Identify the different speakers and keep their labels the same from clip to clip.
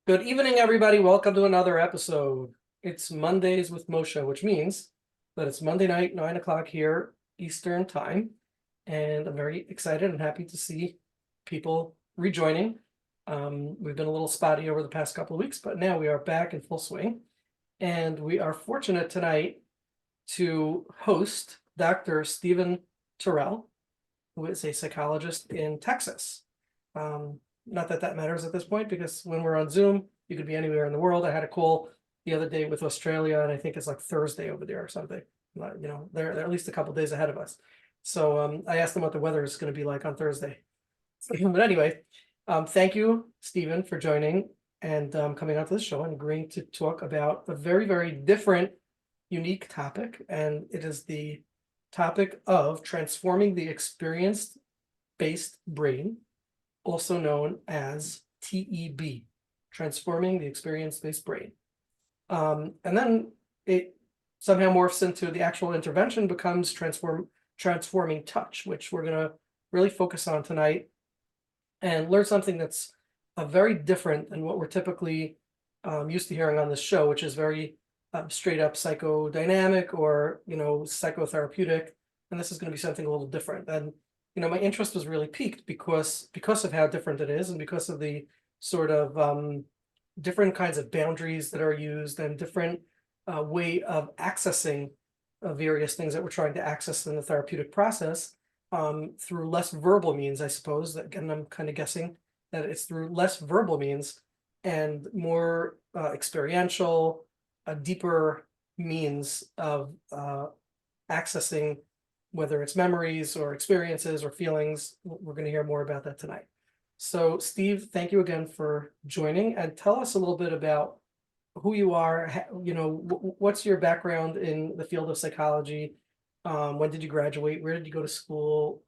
Speaker 1: Good evening, everybody. Welcome to another episode. It's Mondays with Moshe, which means that it's Monday night, 9 o'clock here, Eastern time. And I'm very excited and happy to see people rejoining. We've been a little spotty over the past couple of weeks, but now we are back in full swing. And we are fortunate tonight to host Dr. Stephen Terrell, who is a psychologist in Texas. Not that that matters at this point, because when we're on Zoom, you could be anywhere in the world. I had a call the other day with Australia, and I think it's like Thursday over there or something. They're at least a couple days ahead of us. So I asked them what the weather is going to be like on Thursday. But anyway, thank you, Stephen, for joining and coming onto the show and agreeing to talk about a very, very different, unique topic. And it is the topic of transforming the experience-based brain, also known as TEB, transforming the experience-based brain. And then it somehow morphs into the actual intervention, becomes transforming touch, which we're going to really focus on tonight and learn something that's very different than what we're typically used to hearing on this show, which is very straight up psychodynamic or psychotherapeutic. And this is going to be something a little different. And my interest was really piqued because of how different it is, and because of the sort of different kinds of boundaries that are used and different way of accessing various things that we're trying to access in the therapeutic process through less verbal means, I suppose. Again, I'm kind of guessing that it's through less verbal means and more experiential, deeper means of accessing, whether it's memories or experiences or feelings. We're going to hear more about that tonight. So, Steve, thank you again for joining, and tell us a little bit about who you are. What's your background in the field of psychology? When did you graduate? Where did you go to school?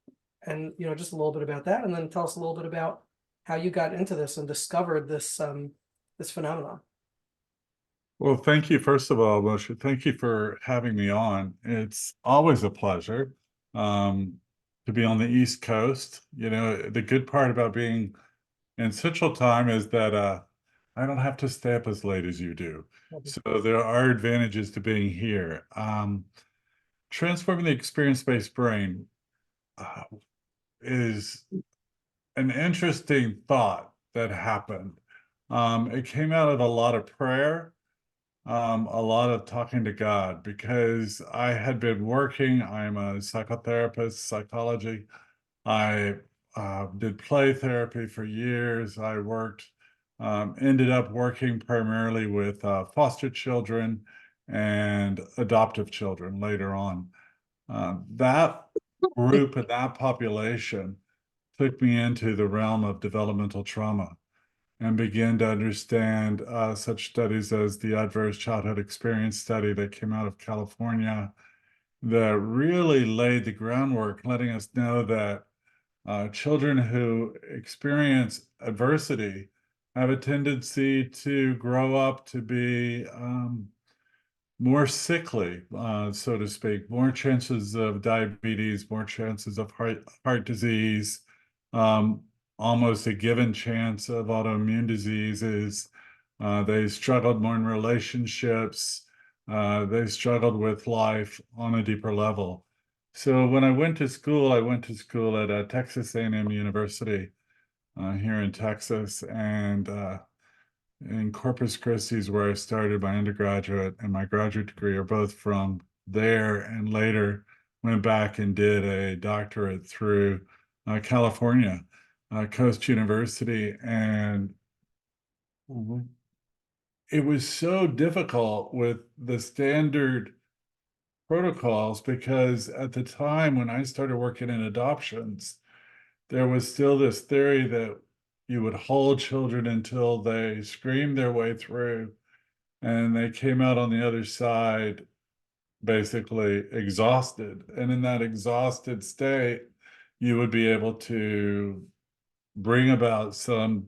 Speaker 1: And just a little bit about that, and then tell us a little bit about how you got into this and discovered this phenomenon.
Speaker 2: Well, thank you, first of all, Moshe. Thank you for having me on. It's always a pleasure to be on the East Coast. The good part about being in Central Time is that I don't have to stay up as late as you do. So there are advantages to being here. Transforming the experience-based brain is an interesting thought that happened. It came out of a lot of prayer, a lot of talking to God, because I had been working. I'm a psychotherapist, psychology. I did play therapy for years. I ended up working primarily with foster children and adoptive children later on. That group and that population took me into the realm of developmental trauma and began to understand such studies as the Adverse Childhood Experience study that came out of California that really laid the groundwork, letting us know that children who experience adversity have a tendency to grow up to be more sickly, so to speak, more chances of diabetes, more chances of heart disease, almost a given chance of autoimmune diseases. They struggled more in relationships. They struggled with life on a deeper level. So when I went to school at Texas A&M University here in Texas, and in Corpus Christi is where I started my undergraduate and my graduate degree are both from there, and later went back and did a doctorate through California, Coast University. And it was so difficult with the standard protocols because at the time when I started working in adoptions, there was still this theory that you would hold children until they screamed their way through and they came out on the other side basically exhausted. And in that exhausted state, you would be able to bring about some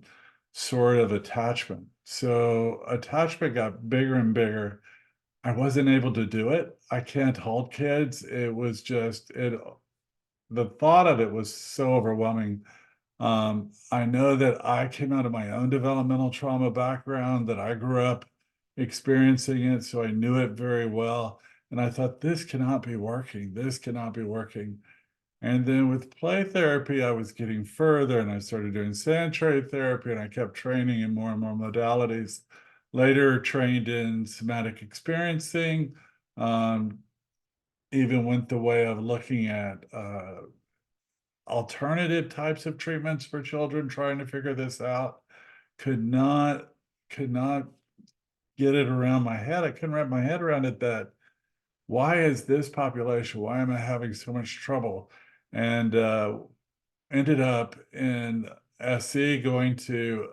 Speaker 2: sort of attachment. So attachment got bigger and bigger. I wasn't able to do it. I can't hold kids. It was just the thought of it was so overwhelming. I know that I came out of my own developmental trauma background, that I grew up experiencing it, so I knew it very well. And I thought, this cannot be working. This cannot be working. And then with play therapy, I was getting further and I started doing sand tray therapy and I kept training in more and more modalities. Later, trained in somatic experiencing, um, even went the way of looking at alternative types of treatments for children, trying to figure this out. Could not, could not get it around my head. I couldn't wrap my head around it that why is this population, why am I having so much trouble? And ended up in SC going to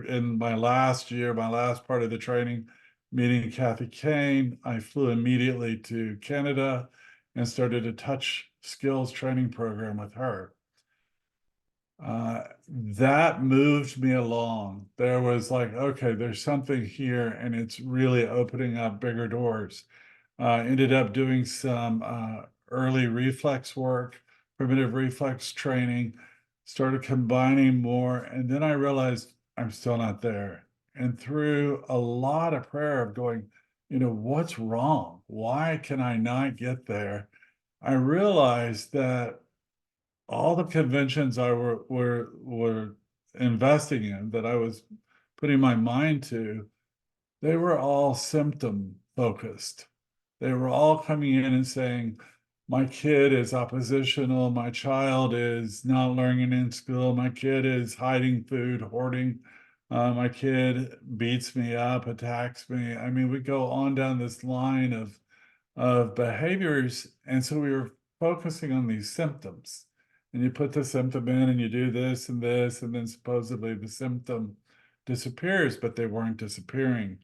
Speaker 2: in my last year, my last part of the training, meeting Kathy Kane. I flew immediately to Canada and started a touch skills training program with her. That moved me along. There was like, okay, there's something here, and it's really opening up bigger doors. Ended up doing some early reflex work, primitive reflex training, started combining more, and then I realized I'm still not there. And through a lot of prayer of going, what's wrong? Why can I not get there? I realized that all the conventions I were investing in, that I was putting my mind to, they were all symptom focused. They were all coming in and saying, my kid is oppositional, my child is not learning in school, my kid is hiding food, hoarding, my kid beats me up, attacks me. I mean, we go on down this line of behaviors. And so we were focusing on these symptoms. And you put the symptom in and you do this, and then supposedly the symptom disappears, but they weren't disappearing.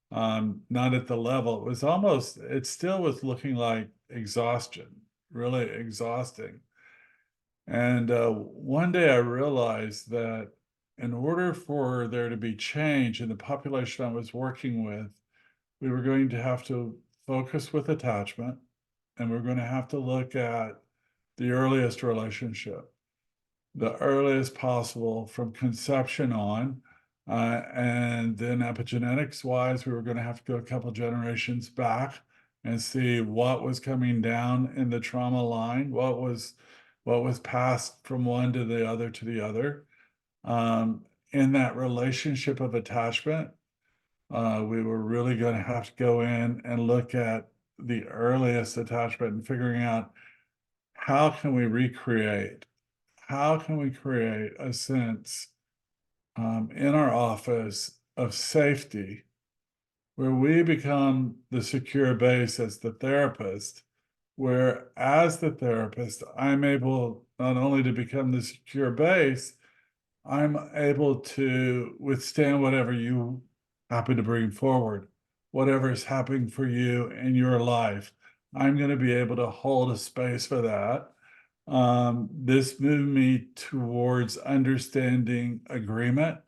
Speaker 2: Not at the level. It still was looking like exhaustion, really exhausting. And one day I realized that in order for there to be change in the population I was working with, we were going to have to focus with attachment, and we're going to have to look at the earliest relationship, the earliest possible from conception on. And then epigenetics wise, we were going to have to go a couple generations back and see what was coming down in the trauma line, what was passed from one to the other to the other. In that relationship of attachment, we were really going to have to go in and look at the earliest attachment and figuring out how can we recreate, how can we create a sense in our office of safety where we become the secure base as the therapist, where as the therapist, I'm able not only to become the secure base, I'm able to withstand whatever you happen to bring forward, whatever is happening for you in your life. I'm going to be able to hold a space for that. This moved me towards understanding agreement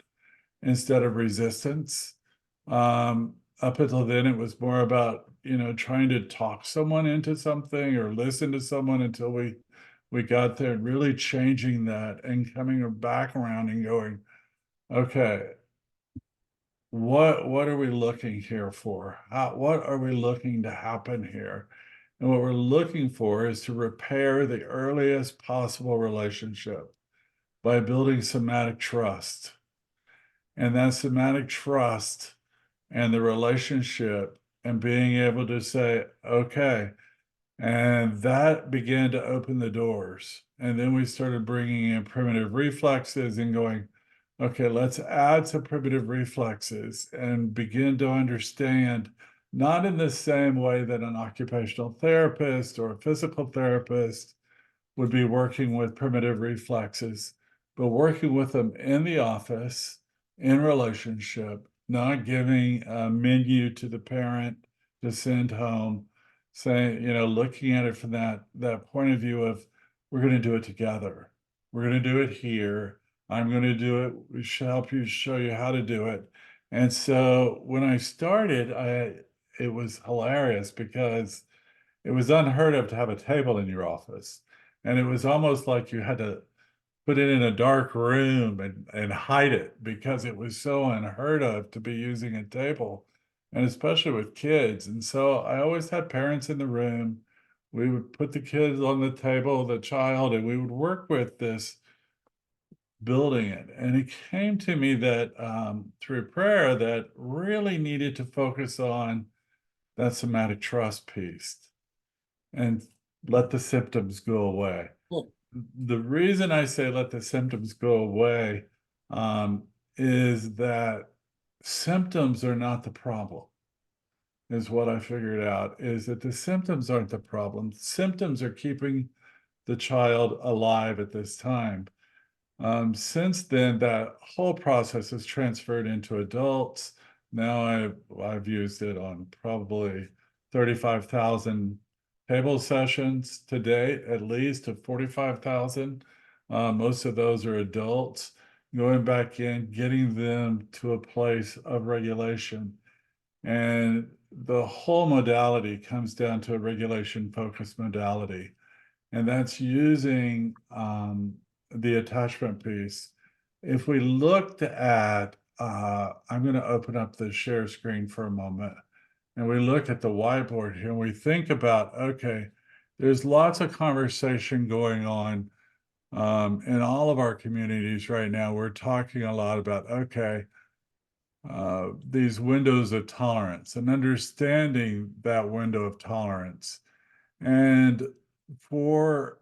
Speaker 2: instead of resistance. Up until then, it was more about, trying to talk someone into something or listen to someone until we got there, and really changing that and coming back around and going, okay, what are we looking here for? What are we looking to happen here? And what we're looking for is to repair the earliest possible relationship by building somatic trust. And that somatic trust and the relationship and being able to say, okay, and that began to open the doors. And then we started bringing in primitive reflexes and going, okay, let's add some primitive reflexes and begin to understand, not in the same way that an occupational therapist or a physical therapist would be working with primitive reflexes, but working with them in the office, in relationship, not giving a menu to the parent to send home, saying, looking at it from that point of view of, we're going to do it together. We're going to do it here. I'm going to do it. We should help you, show you how to do it. And so when I started, it was hilarious because it was unheard of to have a table in your office. And it was almost like you had to put it in a dark room and hide it because it was so unheard of to be using a table, and especially with kids. And so I always had parents in the room. We would put the kids on the table, the child, and we would work with this building it. And it came to me that through prayer that really needed to focus on that somatic trust piece and let the symptoms go away.
Speaker 1: Hmm.
Speaker 2: The reason I say let the symptoms go away is that symptoms are not the problem, is what I figured out, is that the symptoms aren't the problem. Symptoms are keeping the child alive at this time. Since then, that whole process has transferred into adults. Now I've used it on probably 35,000 table sessions to date, at least of 45,000. Most of those are adults. Going back in, getting them to a place of regulation. And the whole modality comes down to a regulation-focused modality. And that's using the attachment piece. If we looked at, I'm going to open up the share screen for a moment, and we look at the whiteboard here, and we think about, okay, there's lots of conversation going on in all of our communities right now. We're talking a lot about, okay, these windows of tolerance and understanding that window of tolerance. And for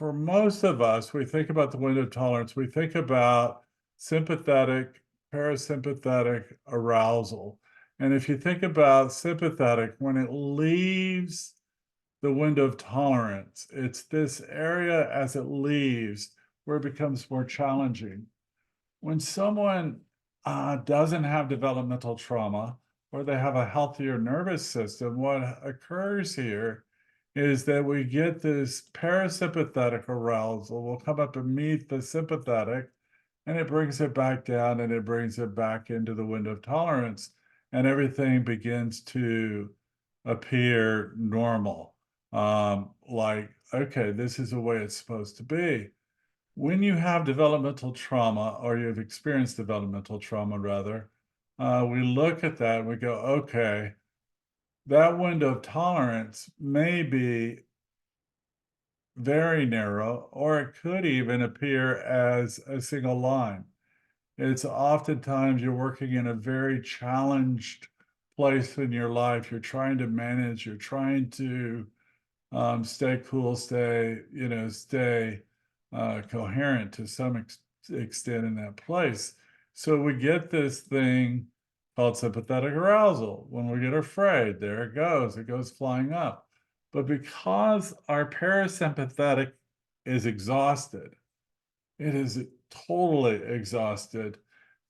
Speaker 2: most of us, we think about the window of tolerance, we think about sympathetic, parasympathetic arousal. And if you think about sympathetic, when it leaves the window of tolerance, it's this area as it leaves where it becomes more challenging. When someone doesn't have developmental trauma or they have a healthier nervous system, what occurs here is that we get this parasympathetic arousal will come up and meet the sympathetic, and it brings it back down and it brings it back into the window of tolerance, and everything begins to appear normal. Like, okay, this is the way it's supposed to be. When you have developmental trauma, or you've experienced developmental trauma rather, we look at that and we go, okay, that window of tolerance may be very narrow, or it could even appear as a single line. It's oftentimes you're working in a very challenged place in your life. You're trying to manage, you're trying to stay cool, stay coherent to some extent in that place. So we get this thing called sympathetic arousal. When we get afraid, there it goes flying up. But because our parasympathetic is exhausted, it is totally exhausted,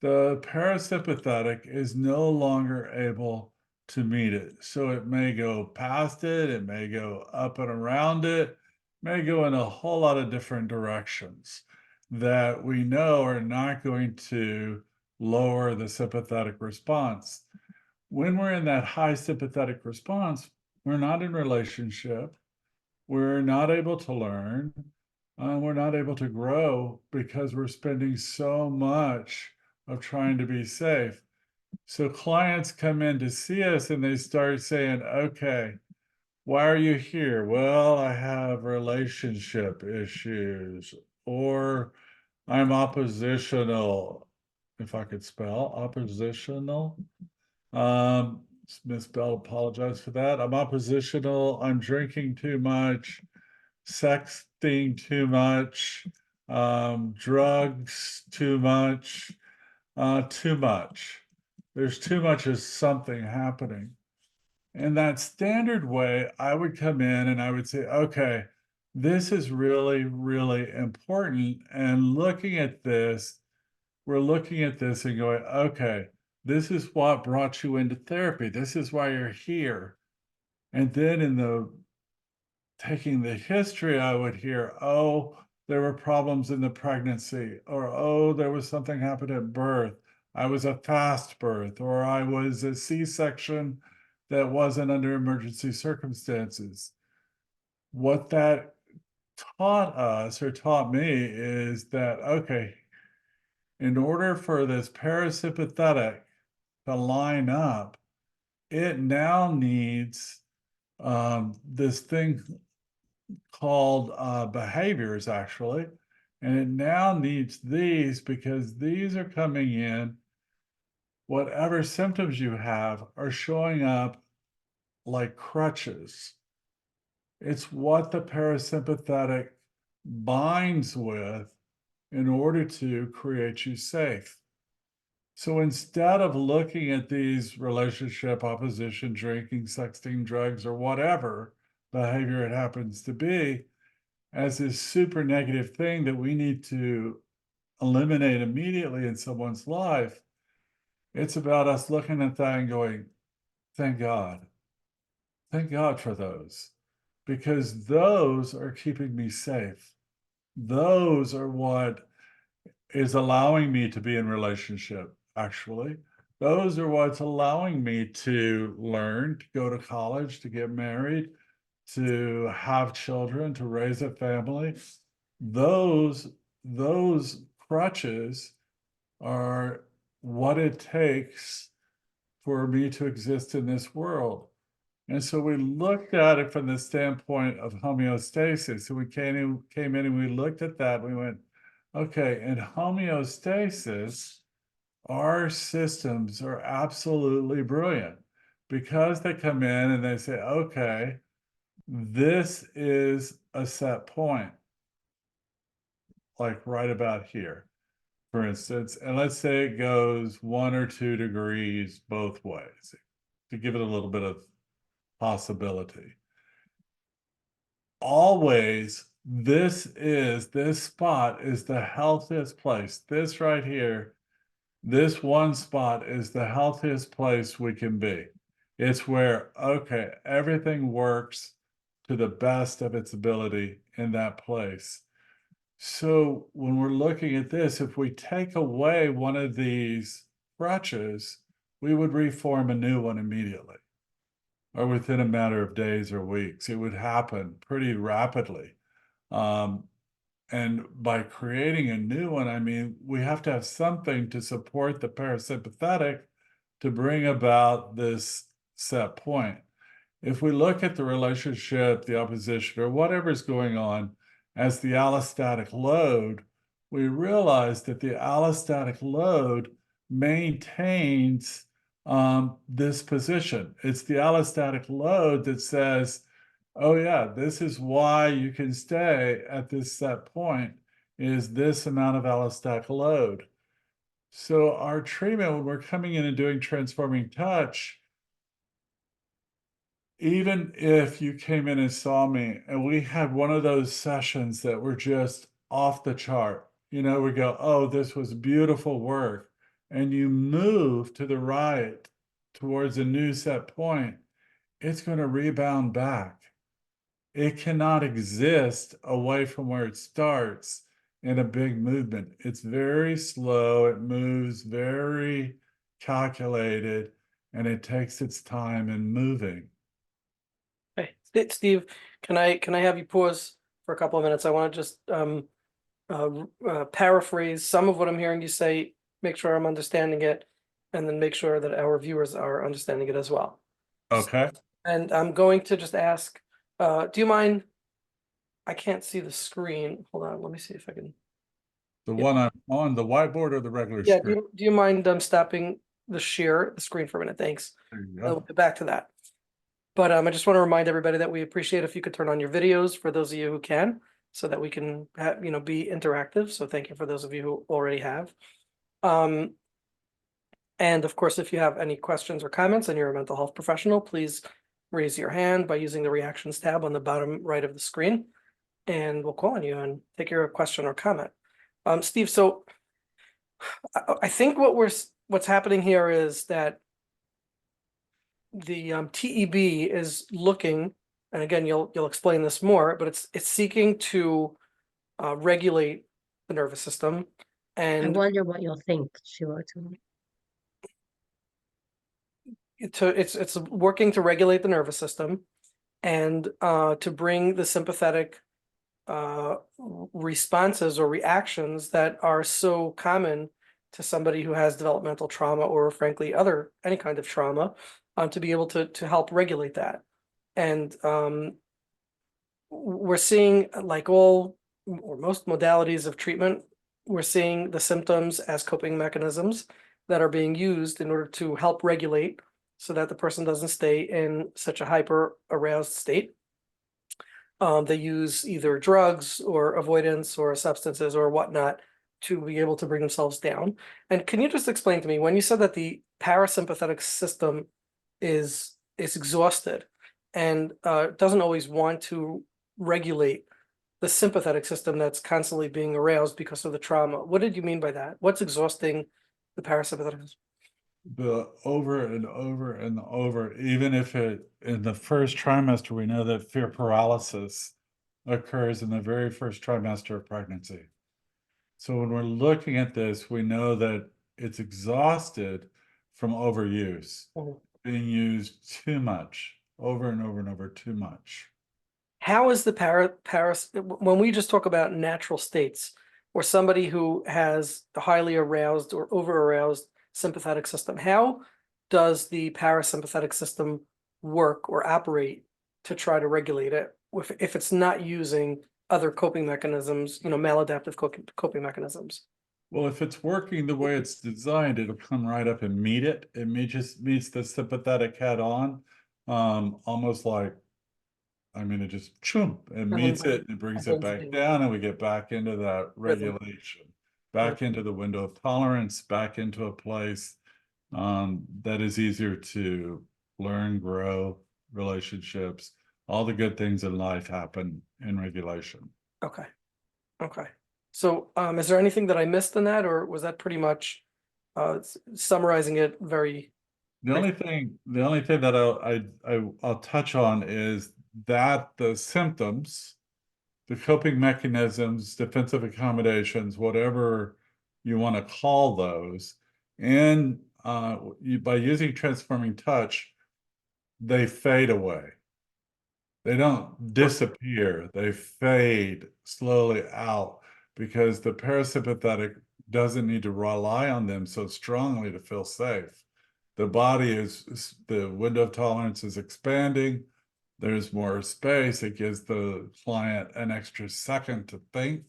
Speaker 2: the parasympathetic is no longer able to meet it. So it may go past it, it may go up and around it, may go in a whole lot of different directions that we know are not going to lower the sympathetic response. When we're in that high sympathetic response, we're not in relationship, we're not able to learn, we're not able to grow because we're spending so much of trying to be safe. So clients come in to see us and they start saying, okay, why are you here? Well, I have relationship issues, or I'm oppositional. If I could spell oppositional, it's misspelled, apologize for that. I'm oppositional, I'm drinking too much, sexting too much, drugs too much, too much. There's too much of something happening. In that standard way, I would come in and I would say, okay, this is really, really important. And looking at this, we're looking at this and going, okay, this is what brought you into therapy. This is why you're here. And then in the taking the history, I would hear, oh, there were problems in the pregnancy, or oh, there was something happened at birth. I was a fast birth, or I was a C-section that wasn't under emergency circumstances. What that taught us or taught me is that, okay, in order for this parasympathetic to line up, it now needs this thing called behaviors, actually. And it now needs these because these are coming in. Whatever symptoms you have are showing up like crutches. It's what the parasympathetic binds with in order to create you safe. So instead of looking at these relationship, opposition, drinking, sexting, drugs, or whatever behavior it happens to be, as this super negative thing that we need to eliminate immediately in someone's life, it's about us looking at that and going, thank God. Thank God for those, because those are keeping me safe. Those are what is allowing me to be in relationship, actually. Those are what's allowing me to learn, to go to college, to get married, to have children, to raise a family. Those crutches are what it takes for me to exist in this world. And so we looked at it from the standpoint of homeostasis. So we came in and we looked at that. And we went, okay, in homeostasis, our systems are absolutely brilliant because they come in and they say, okay, this is a set point, like right about here, for instance. And let's say it goes 1 or 2 degrees both ways to give it a little bit of possibility. Always, this spot is the healthiest place. This right here, this one spot is the healthiest place we can be. It's where, okay, everything works to the best of its ability in that place. So when we're looking at this, if we take away one of these crutches, we would reform a new one immediately, or within a matter of days or weeks. It would happen pretty rapidly. And by creating a new one, I mean, we have to have something to support the parasympathetic to bring about this set point. If we look at the relationship, the opposition, or whatever's going on as the allostatic load, we realize that the allostatic load maintains this position. It's the allostatic load that says, oh yeah, this is why you can stay at this set point, is this amount of allostatic load. So our treatment, when we're coming in and doing transforming touch, even if you came in and saw me and we had one of those sessions that were just off the chart, we go, oh, this was beautiful work, and you move to the right towards a new set point, it's going to rebound back. It cannot exist away from where it starts in a big movement. It's very slow, it moves very calculated, and it takes its time in moving.
Speaker 1: Hey, Steve, can I have you pause for a couple of minutes? I want to just paraphrase some of what I'm hearing you say, make sure I'm understanding it, and then make sure that our viewers are understanding it as well.
Speaker 2: Okay.
Speaker 1: And I'm going to just ask, do you mind? I can't see the screen. Hold on, let me see if I can.
Speaker 2: The
Speaker 1: Yeah.
Speaker 2: one I'm on the whiteboard or the regular
Speaker 1: Yeah,
Speaker 2: screen?
Speaker 1: do you mind stopping the screen for a minute? Thanks.
Speaker 2: There you
Speaker 1: We'll
Speaker 2: go.
Speaker 1: get back to that. But I just want to remind everybody that we appreciate if you could turn on your videos for those of you who can, so that we can be interactive. So thank you for those of you who already have. And of course, if you have any questions or comments and you're a mental health professional, please raise your hand by using the reactions tab on the bottom right of the screen, and we'll call on you and take your question or comment. Steve, so I think what's happening here is that the TEB is looking, and again, you'll explain this more, but it's seeking to regulate the nervous system,
Speaker 3: I
Speaker 1: and
Speaker 3: wonder what you'll think, Sheila.
Speaker 1: it's working to regulate the nervous system, and to bring the sympathetic responses or reactions that are so common to somebody who has developmental trauma or frankly any kind of trauma, to be able to help regulate that. And we're seeing, like all or most modalities of treatment, we're seeing the symptoms as coping mechanisms that are being used in order to help regulate so that the person doesn't stay in such a hyper aroused state. They use either drugs or avoidance or substances or whatnot to be able to bring themselves down. And can you just explain to me, when you said that the parasympathetic system is exhausted and doesn't always want to regulate the sympathetic system that's constantly being aroused because of the trauma, what did you mean by that? What's exhausting the parasympathetic system?
Speaker 2: The over and over and over, even if it in the first trimester, we know that fear paralysis occurs in the very first trimester of pregnancy. So when we're looking at this, we know that it's exhausted from overuse,
Speaker 1: Mhm.
Speaker 2: being used too much, over and over and over, too much.
Speaker 1: How is the paras when we just talk about natural states or somebody who has a highly aroused or over aroused sympathetic system, how does the parasympathetic system work or operate to try to regulate it if it's not using other coping mechanisms, maladaptive coping mechanisms?
Speaker 2: Well, if it's working the way it's designed, it'll come right up and meet it. Just meets the sympathetic head on, almost like, I mean, it just choom, it meets
Speaker 1: Mhm.
Speaker 2: it and brings it back down, and we get back into that
Speaker 1: Rhythm.
Speaker 2: regulation, back into the window of tolerance, back into a place that is easier to learn, grow, relationships, all the good things in life happen in regulation.
Speaker 1: Okay. Okay. So, is there anything that I missed in that, or was that pretty much summarizing it very brief?
Speaker 2: The only thing that I'll touch on is that the symptoms, the coping mechanisms, defensive accommodations, whatever you want to call those, and by using transforming touch, they fade away. They don't disappear, they fade slowly out because the parasympathetic doesn't need to rely on them so strongly to feel safe. The body the window of tolerance is expanding. There's more space. It gives the client an extra second to think.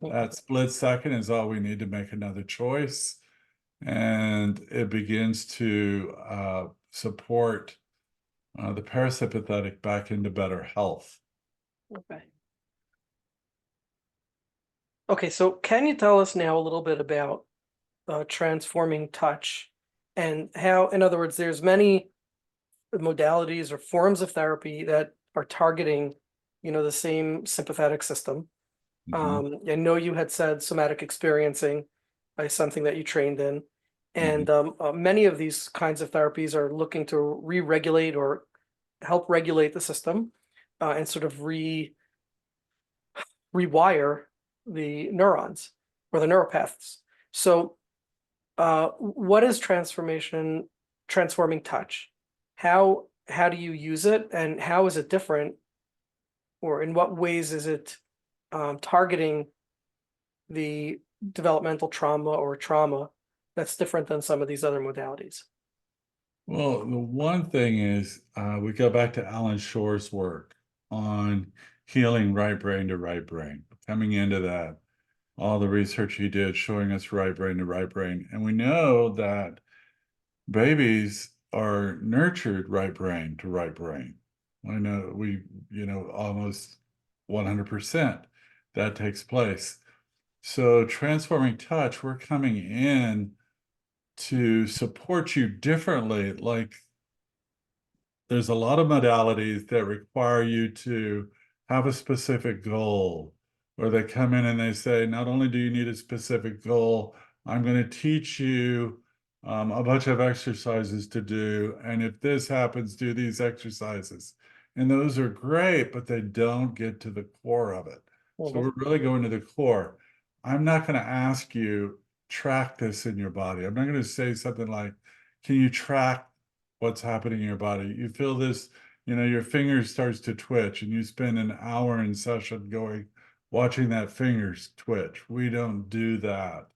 Speaker 2: That split second is all we need to make another choice. And it begins to support the parasympathetic back into better health.
Speaker 1: Okay. Okay, so can you tell us now a little bit about transforming touch and how, in other words, there's many modalities or forms of therapy that are targeting, the same sympathetic system.
Speaker 2: Mhm,
Speaker 1: I know you had said somatic experiencing is something that you trained in,
Speaker 2: mhm.
Speaker 1: and many of these kinds of therapies are looking to re-regulate or help regulate the system, and sort of rewire the neurons or the neuropaths. So, what is transforming touch? How do you use it, and how is it different, or in what ways is it targeting the developmental trauma or trauma that's different than some of these other modalities?
Speaker 2: Well, the one thing is we go back to Alan Shore's work on healing right brain to right brain, coming into that, all the research he did showing us right brain to right brain. And we know that babies are nurtured right brain to right brain. I know almost 100% that takes place. So transforming touch, we're coming in to support you differently. Like there's a lot of modalities that require you to have a specific goal, or they come in and they say, not only do you need a specific goal, I'm going to teach you a bunch of exercises to do. And if this happens, do these exercises. And those are great, but they don't get to the core of it. So
Speaker 1: Mhm.
Speaker 2: we're really going to the core. I'm not going to ask you, track this in your body. I'm not going to say something like, can you track what's happening in your body? You feel this, your finger starts to twitch and you spend an hour in session going, watching that fingers twitch. We don't do that.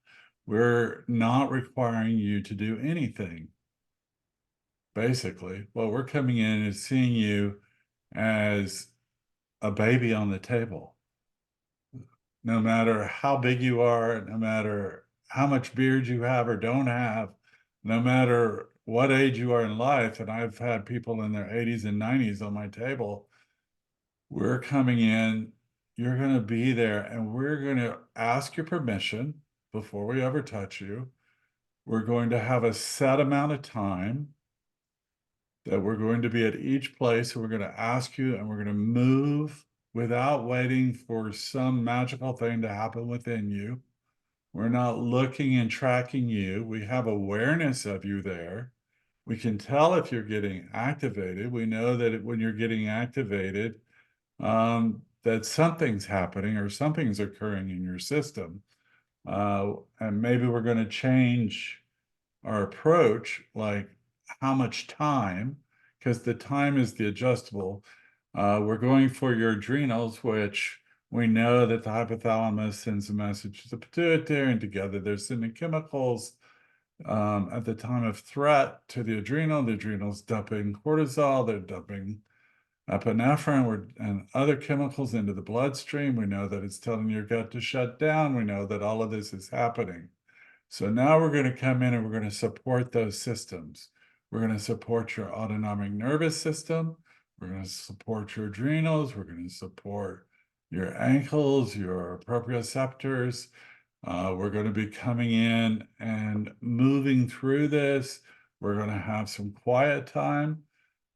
Speaker 2: We're not requiring you to do anything. Basically, what we're coming in is seeing you as a baby on the table. No matter how big you are, no matter how much beard you have or don't have, no matter what age you are in life, and I've had people in their 80s and 90s on my table, we're coming in, you're going to be there, and we're going to ask your permission before we ever touch you. We're going to have a set amount of time that we're going to be at each place. So we're going to ask you, and we're going to move without waiting for some magical thing to happen within you. We're not looking and tracking you. We have awareness of you there. We can tell if you're getting activated. We know that when you're getting activated, that something's happening or something's occurring in your system. And maybe we're going to change our approach, like how much time, because the time is the adjustable. We're going for your adrenals, which we know that the hypothalamus sends a message to the pituitary, and together they're sending chemicals at the time of threat to the adrenals dumping cortisol, they're dumping epinephrine and other chemicals into the bloodstream. We know that it's telling your gut to shut down. We know that all of this is happening. So now we're going to come in and we're going to support those systems. We're going to support your autonomic nervous system. We're going to support your adrenals. We're going to support your ankles, your proprioceptors. We're going to be coming in and moving through this. We're going to have some quiet time.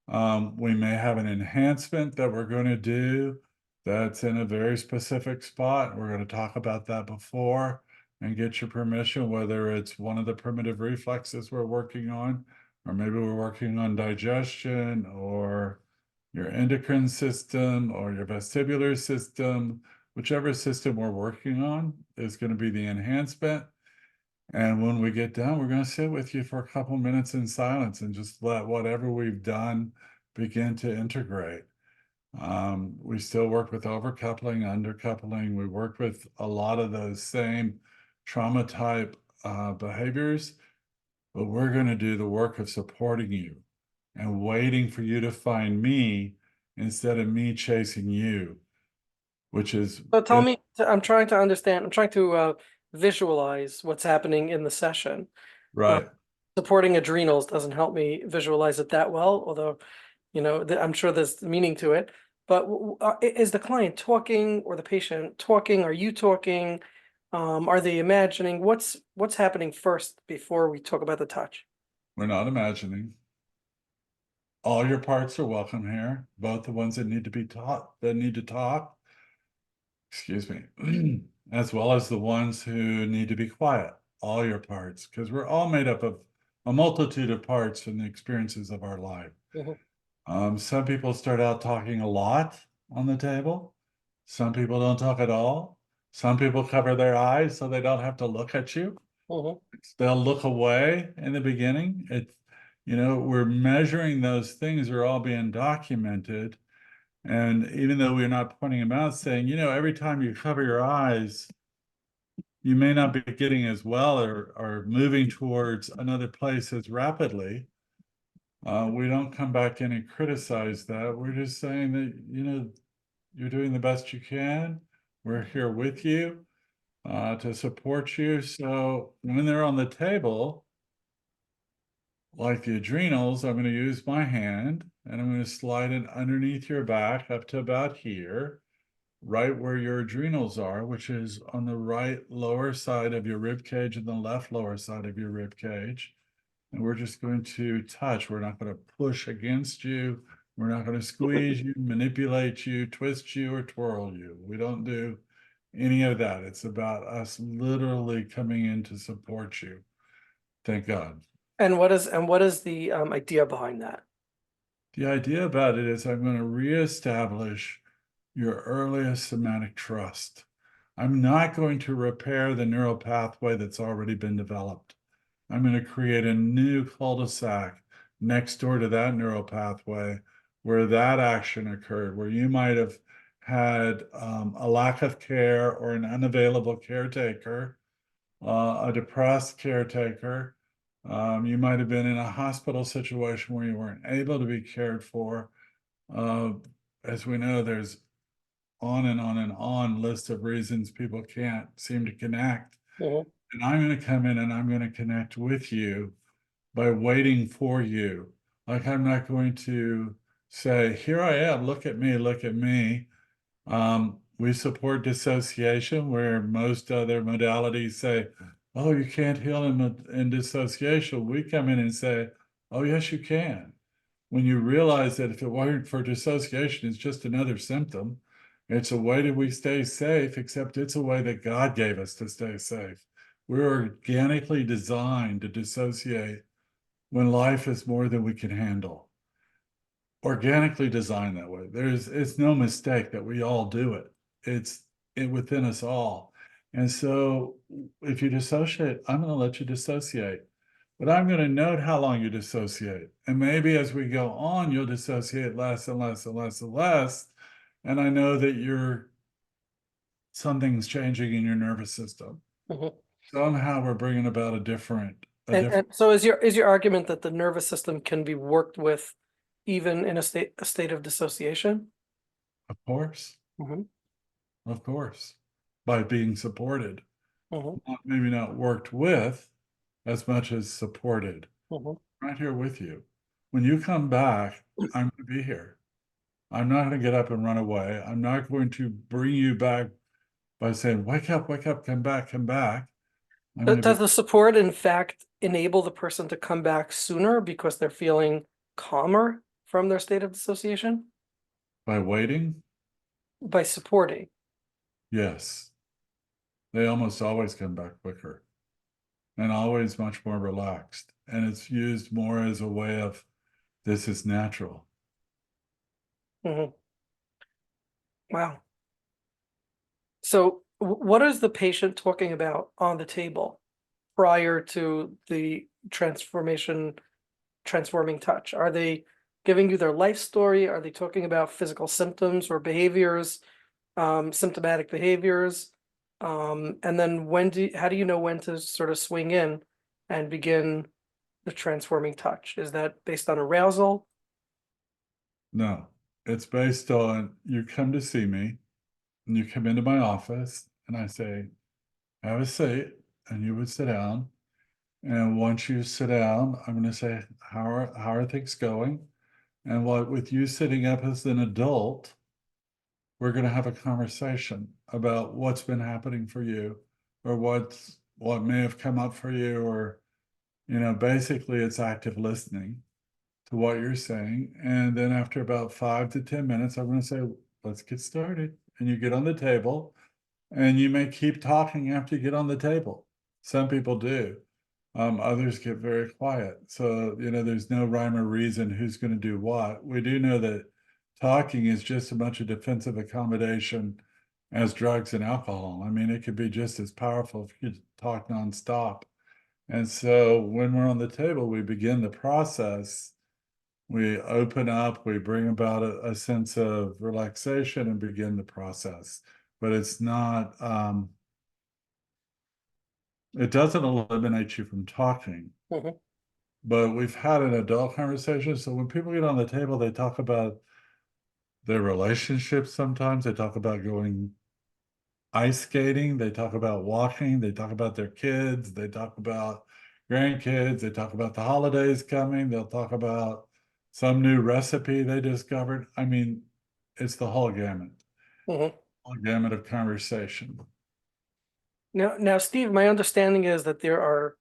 Speaker 2: We may have an enhancement that we're going to do that's in a very specific spot. We're going to talk about that before and get your permission, whether it's one of the primitive reflexes we're working on, or maybe we're working on digestion or your endocrine system or your vestibular system. Whichever system we're working on is going to be the enhancement. And when we get done, we're going to sit with you for a couple minutes in silence and just let whatever we've done begin to integrate. We still work with overcoupling, undercoupling. We work with a lot of those same trauma type behaviors, but we're going to do the work of supporting you and waiting for you to find me instead of me chasing you, which is
Speaker 1: So tell me, I'm trying to understand, I'm trying to visualize what's happening in the session. Uh,
Speaker 2: right.
Speaker 1: Supporting adrenals doesn't help me visualize it that well, although, I'm sure there's meaning to it. But is the client talking or the patient talking? Are you talking? Are they imagining? What's happening first before we talk about the touch?
Speaker 2: We're not imagining. All your parts are welcome here, both the ones that need to be taught, that need to talk, excuse me, as well as the ones who need to be quiet, all your parts, because we're all made up of a multitude of parts from the experiences of our life.
Speaker 1: Mhm,
Speaker 2: Some people start out talking a lot on the table. Some people don't talk at all. Some people cover their eyes so they don't have to look at you.
Speaker 1: mhm.
Speaker 2: They'll look away in the beginning. We're measuring those things are all being documented. And even though we're not pointing them out, saying, every time you cover your eyes, you may not be getting as well or moving towards another place as rapidly. We don't come back in and criticize that. We're just saying that, you're doing the best you can. We're here with you to support you. So when they're on the table, like the adrenals, I'm going to use my hand and I'm going to slide it underneath your back up to about here, right where your adrenals are, which is on the right lower side of your rib cage and the left lower side of your rib cage. And we're just going to touch. We're not going to push against you. We're not going to squeeze you, manipulate you, twist you, or twirl you. We don't do any of that. It's about us literally coming in to support you. Thank God.
Speaker 1: And what is the idea behind that?
Speaker 2: The idea about it is I'm going to reestablish your earliest somatic trust. I'm not going to repair the neural pathway that's already been developed. I'm going to create a new cul-de-sac next door to that neural pathway where that action occurred, where you might have had a lack of care or an unavailable caretaker, a depressed caretaker. You might have been in a hospital situation where you weren't able to be cared for. Uh, as we know, there's on and on and on list of reasons people can't seem to connect.
Speaker 1: Mhm.
Speaker 2: And I'm going to come in and I'm going to connect with you by waiting for you. Like I'm not going to say, here I am, look at me, look at me. We support dissociation where most other modalities say, oh, you can't heal in dissociation. We come in and say, oh, yes, you can. When you realize that if it weren't for dissociation, it's just another symptom. It's a way that we stay safe, except it's a way that God gave us to stay safe. We're organically designed to dissociate when life is more than we can handle. Organically designed that way. It's no mistake that we all do it. It's within us all. And so if you dissociate, I'm going to let you dissociate. But I'm going to note how long you dissociate. And maybe as we go on, you'll dissociate less and less and less and less. And I know that something's changing in your nervous system.
Speaker 1: Mhm.
Speaker 2: Somehow we're bringing about a different.
Speaker 1: And so is your argument that the nervous system can be worked with even in a state of dissociation?
Speaker 2: Of course,
Speaker 1: Mhm.
Speaker 2: of course, by being supported,
Speaker 1: Mhm.
Speaker 2: maybe not worked with as much as supported.
Speaker 1: Mhm.
Speaker 2: Right here with you. When you come back, I'm going to be here. I'm not going to get up and run away. I'm not going to bring you back by saying, wake up, come back, come back. I'm going to be
Speaker 1: Does the support in fact enable the person to come back sooner because they're feeling calmer from their state of dissociation
Speaker 2: by waiting.
Speaker 1: by supporting?
Speaker 2: Yes, they almost always come back quicker and always much more relaxed. And it's used more as a way of this is natural.
Speaker 1: Mhm. Wow. So what is the patient talking about on the table prior to the transforming touch? Are they giving you their life story? Are they talking about physical symptoms or behaviors, symptomatic behaviors? And then how do you know when to sort of swing in and begin the transforming touch? Is that based on arousal?
Speaker 2: No, it's based on you come to see me and you come into my office and I say, have a seat, and you would sit down. And once you sit down, I'm going to say, how are things going? And what with you sitting up as an adult, we're going to have a conversation about what's been happening for you or what may have come up for you, or basically it's active listening to what you're saying. And then after about 5 to 10 minutes, I'm going to say, let's get started. And you get on the table and you may keep talking after you get on the table. Some people do. Others get very quiet. So, there's no rhyme or reason who's going to do what. We do know that talking is just as much a defensive accommodation as drugs and alcohol. I mean, it could be just as powerful if you talk nonstop. And so when we're on the table, we begin the process. We open up, we bring about a sense of relaxation and begin the process. But it's not, it doesn't eliminate you from talking.
Speaker 1: Mhm.
Speaker 2: But we've had an adult conversation. So when people get on the table, they talk about their relationships sometimes. They talk about going ice skating. They talk about walking. They talk about their kids. They talk about grandkids. They talk about the holidays coming. They'll talk about some new recipe they discovered. I mean, it's the
Speaker 1: Mhm.
Speaker 2: whole gamut of conversation.
Speaker 1: Now, Steve, my understanding is that there are,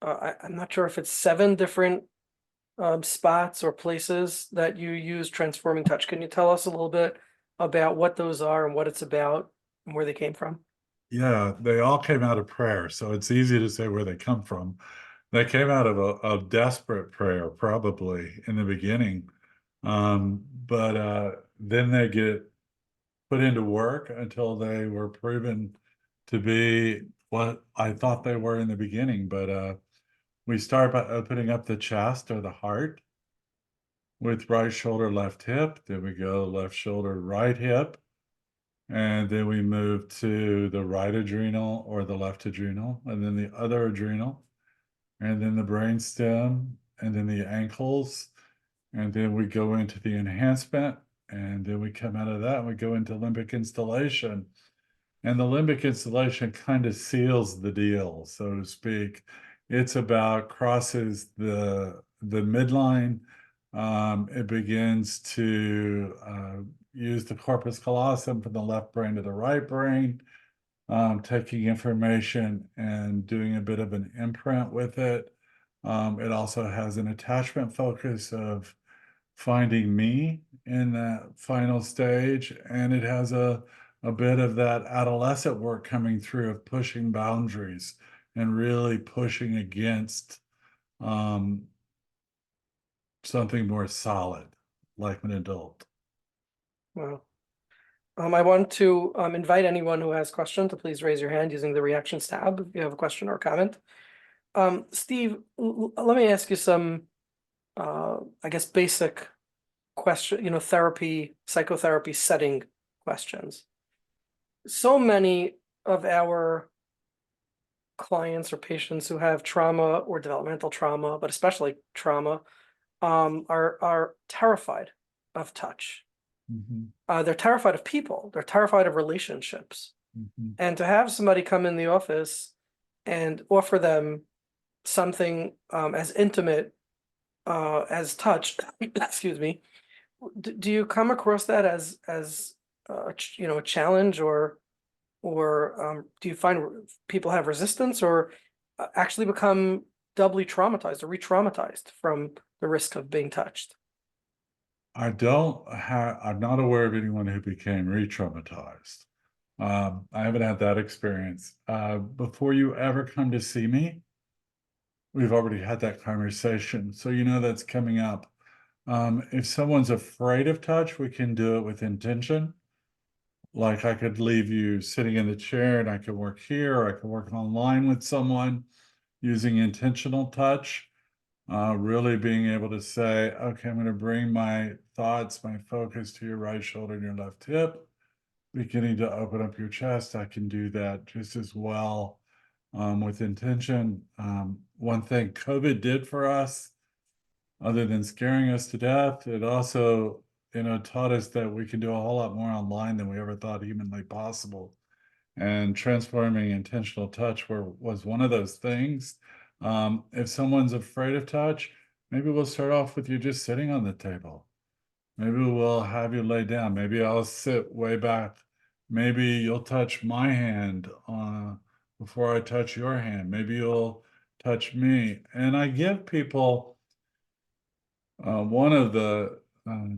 Speaker 1: I'm not sure if it's 7 different spots or places that you use transforming touch. Can you tell us a little bit about what those are and what it's about and where they came from?
Speaker 2: Yeah, they all came out of prayer. So it's easy to say where they come from. They came out of a desperate prayer, probably in the beginning. But then they get put into work until they were proven to be what I thought they were in the beginning. But we start by opening up the chest or the heart with right shoulder, left hip. Then we go left shoulder, right hip. And then we move to the right adrenal or the left adrenal, and then the other adrenal, and then the brainstem, and then the ankles. And then we go into the enhancement, and then we come out of that and we go into limbic installation. And the limbic installation kind of seals the deal, so to speak. It's about crosses the midline. It begins to use the corpus callosum from the left brain to the right brain, taking information and doing a bit of an imprint with it. It also has an attachment focus of finding me in that final stage, and it has a bit of that adolescent work coming through of pushing boundaries and really pushing against um, something more solid, like an adult.
Speaker 1: Wow. I want to invite anyone who has questions to please raise your hand using the reactions tab if you have a question or comment. Steve, let me ask you some, I guess, basic question, therapy, psychotherapy setting questions. So many of our clients or patients who have trauma or developmental trauma, but especially trauma, are terrified of touch.
Speaker 2: Mhm,
Speaker 1: They're terrified of people. They're terrified of relationships.
Speaker 2: mhm.
Speaker 1: And to have somebody come in the office and offer them something as intimate as touch, excuse me, do you come across that as a challenge, or do you find people have resistance, or actually become doubly traumatized or re-traumatized from the risk of being touched?
Speaker 2: I'm not aware of anyone who became re-traumatized. I haven't had that experience. Before you ever come to see me, we've already had that conversation. So you know that's coming up. If someone's afraid of touch, we can do it with intention. Like I could leave you sitting in the chair and I could work here, or I could work online with someone using intentional touch. Really being able to say, okay, I'm going to bring my thoughts, my focus to your right shoulder and your left hip, beginning to open up your chest. I can do that just as well with intention. One thing COVID did for us, other than scaring us to death, it also, taught us that we can do a whole lot more online than we ever thought humanly possible. And transforming intentional touch was one of those things. If someone's afraid of touch, maybe we'll start off with you just sitting on the table. Maybe we'll have you lay down. Maybe I'll sit way back. Maybe you'll touch my hand before I touch your hand. Maybe you'll touch me. And I give people one of the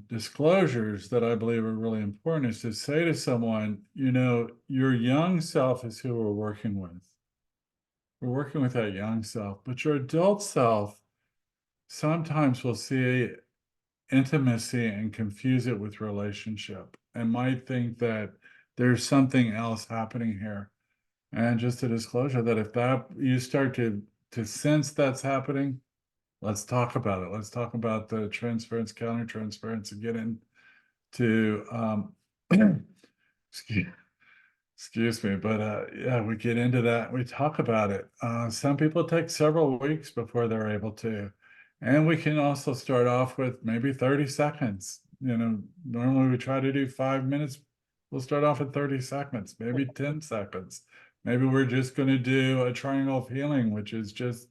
Speaker 2: disclosures that I believe are really important is to say to someone, your young self is who we're working with. We're working with that young self, but your adult self sometimes will see intimacy and confuse it with relationship and might think that there's something else happening here. And just a disclosure that if that you start to sense that's happening, let's talk about it. Let's talk about the transference, countertransference, and get into excuse, excuse me, but yeah, we get into that. We talk about it. Some people take several weeks before they're able to, and we can also start off with maybe 30 seconds. Normally we try to do 5 minutes. We'll start off at 30 seconds, maybe 10 seconds. Maybe we're just going to do a triangle of healing, which is just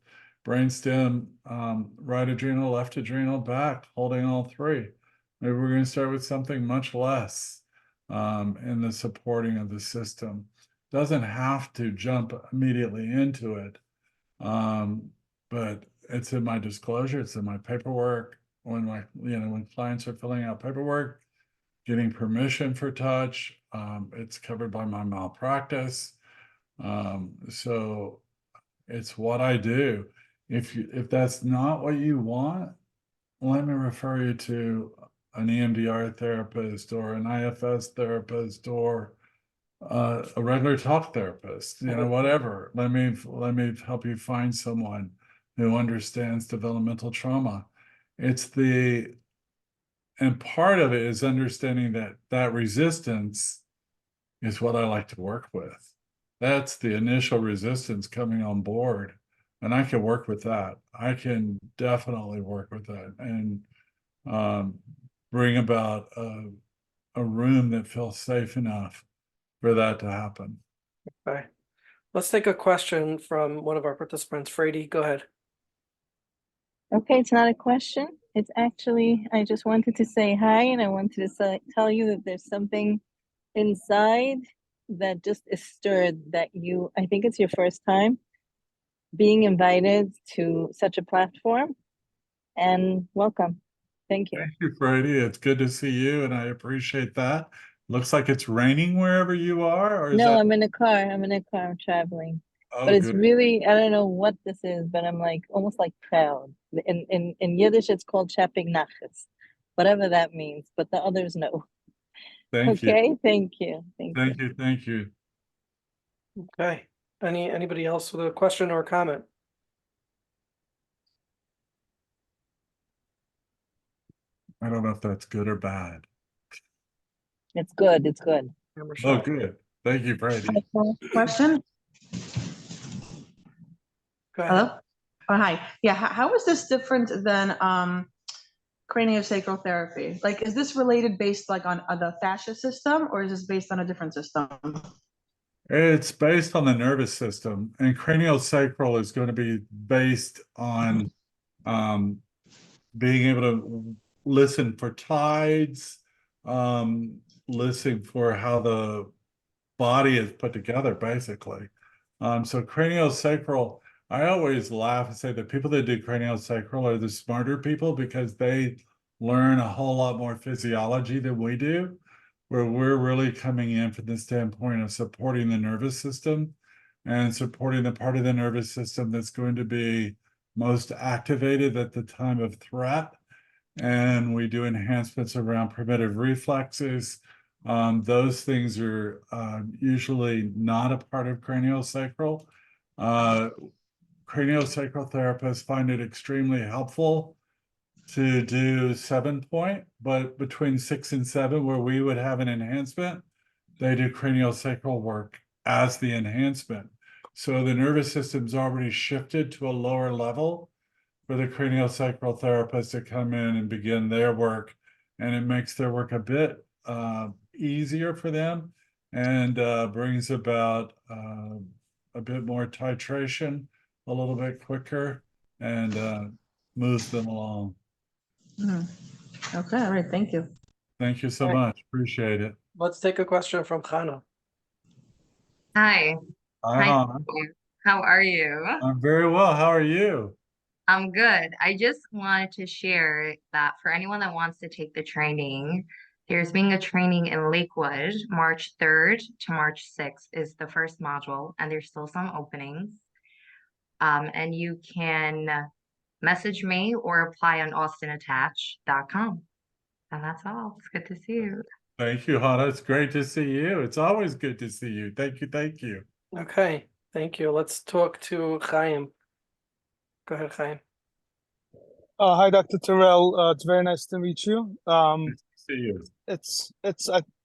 Speaker 2: brainstem, right adrenal, left adrenal, back, holding all three. Maybe we're going to start with something much less in the supporting of the system. Doesn't have to jump immediately into it, but it's in my disclosure, it's in my paperwork. When clients are filling out paperwork, getting permission for touch, it's covered by my malpractice. So it's what I do. If that's not what you want, let me refer you to an EMDR therapist or an IFS therapist or a regular talk therapist, whatever. Let me help you find someone who understands developmental trauma. And part of it is understanding that resistance is what I like to work with. That's the initial resistance coming on board. And I can work with that. I can definitely work with that and um, bring about a room that feels safe enough for that to happen.
Speaker 1: Okay. Let's take a question from one of our participants. Frady, go ahead.
Speaker 3: Okay, it's not a question. It's actually, I just wanted to say hi, and I wanted to tell you that there's something inside that just is stirred, that I think it's your first time being invited to such a platform, and welcome. Thank you.
Speaker 2: Thank you, Brady. It's good to see you, and I appreciate that. Looks like it's raining wherever you are, or is
Speaker 3: No,
Speaker 2: that?
Speaker 3: I'm in a car. I'm traveling. But
Speaker 2: Oh,
Speaker 3: it's
Speaker 2: good.
Speaker 3: really, I don't know what this is, but I'm like almost like proud. In Yiddish, it's called Chapik Nachas, whatever that means, but the others know.
Speaker 2: Thank you.
Speaker 3: Okay, thank you. Thank you.
Speaker 2: Thank you. Thank you.
Speaker 1: Okay. Anybody else with a question or a comment?
Speaker 2: I don't know if that's good or bad.
Speaker 3: It's good. It's good.
Speaker 2: Oh, good. Thank you, Brady.
Speaker 4: Question?
Speaker 1: Go ahead.
Speaker 4: Hello? Oh, hi. Yeah, how is this different than craniosacral therapy? Like, is this related based like on the fascia system, or is this based on a different system?
Speaker 2: It's based on the nervous system, and craniosacral is going to be based on um, being able to listen for tides, listen for how the body is put together, basically. So craniosacral, I always laugh and say that people that do craniosacral are the smarter people because they learn a whole lot more physiology than we do, where we're really coming in from the standpoint of supporting the nervous system and supporting the part of the nervous system that's going to be most activated at the time of threat. And we do enhancements around primitive reflexes. Those things are usually not a part of craniosacral. Uh, Craniosacral therapists find it extremely helpful to do 7-point, but between 6 and 7, where we would have an enhancement, they do craniosacral work as the enhancement. So the nervous system's already shifted to a lower level for the craniosacral therapists to come in and begin their work, and it makes their work a bit easier for them and brings about a bit more titration, a little bit quicker, and moves them along.
Speaker 4: Okay, all right, thank you.
Speaker 2: Thank you so
Speaker 1: All right.
Speaker 2: much. Appreciate it.
Speaker 1: Let's take a question from Hannah.
Speaker 5: Hi.
Speaker 2: Hi,
Speaker 5: Hi.
Speaker 2: Hannah.
Speaker 5: How are you?
Speaker 2: I'm very well. How are you?
Speaker 5: I'm good. I just wanted to share that for anyone that wants to take the training, there's being a training in Lakewood, March 3rd to March 6th is the first module, and there's still some openings. And you can message me or apply on austinattach.com. And that's all. It's good to see you.
Speaker 2: Thank you, Hannah. It's great to see you. It's always good to see you. Thank you. Thank you.
Speaker 1: Okay. Thank you. Let's talk to Chaim. Go ahead, Chaim.
Speaker 6: Hi, Dr. Terrell. It's very nice to meet you.
Speaker 2: Nice to see you.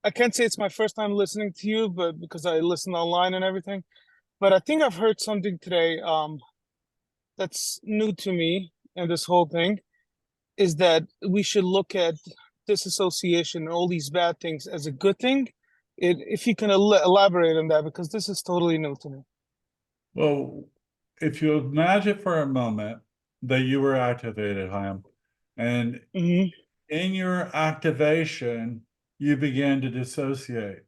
Speaker 6: I can't say it's my first time listening to you, but because I listen online and everything. But I think I've heard something today that's new to me, and this whole thing is that we should look at disassociation and all these bad things as a good thing. If you can elaborate on that, because this is totally new to me.
Speaker 2: Well, if you imagine for a moment that you were activated, Chaim, and
Speaker 6: Hmm.
Speaker 2: in your activation, you began to dissociate.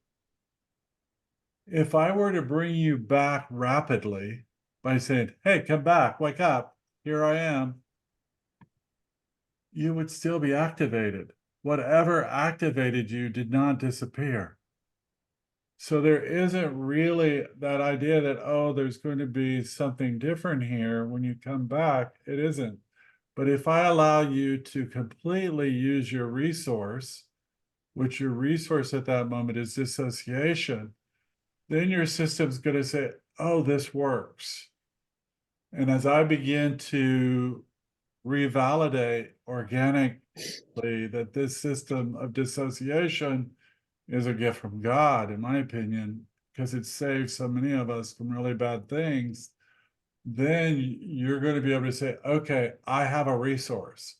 Speaker 2: If I were to bring you back rapidly by saying, hey, come back, wake up, here I am, you would still be activated. Whatever activated you did not disappear. So there isn't really that idea that, oh, there's going to be something different here when you come back. It isn't. But if I allow you to completely use your resource, which your resource at that moment is dissociation, then your system's going to say, oh, this works. And as I begin to revalidate organically that this system of dissociation is a gift from God, in my opinion, because it saves so many of us from really bad things, then you're going to be able to say, okay, I have a resource.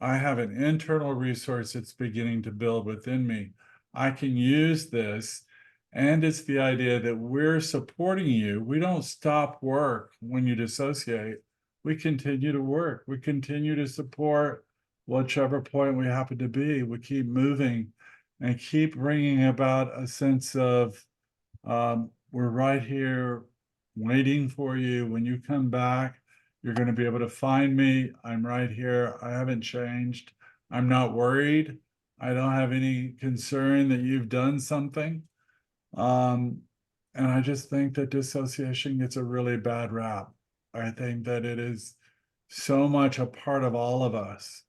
Speaker 2: I have an internal resource that's beginning to build within me. I can use this. And it's the idea that we're supporting you. We don't stop work when you dissociate. We continue to work. We continue to support whichever point we happen to be. We keep moving and keep bringing about a sense of we're right here waiting for you. When you come back, you're going to be able to find me. I'm right here. I haven't changed. I'm not worried. I don't have any concern that you've done something. And I just think that dissociation gets a really bad rap. I think that it is so much a part of all of us.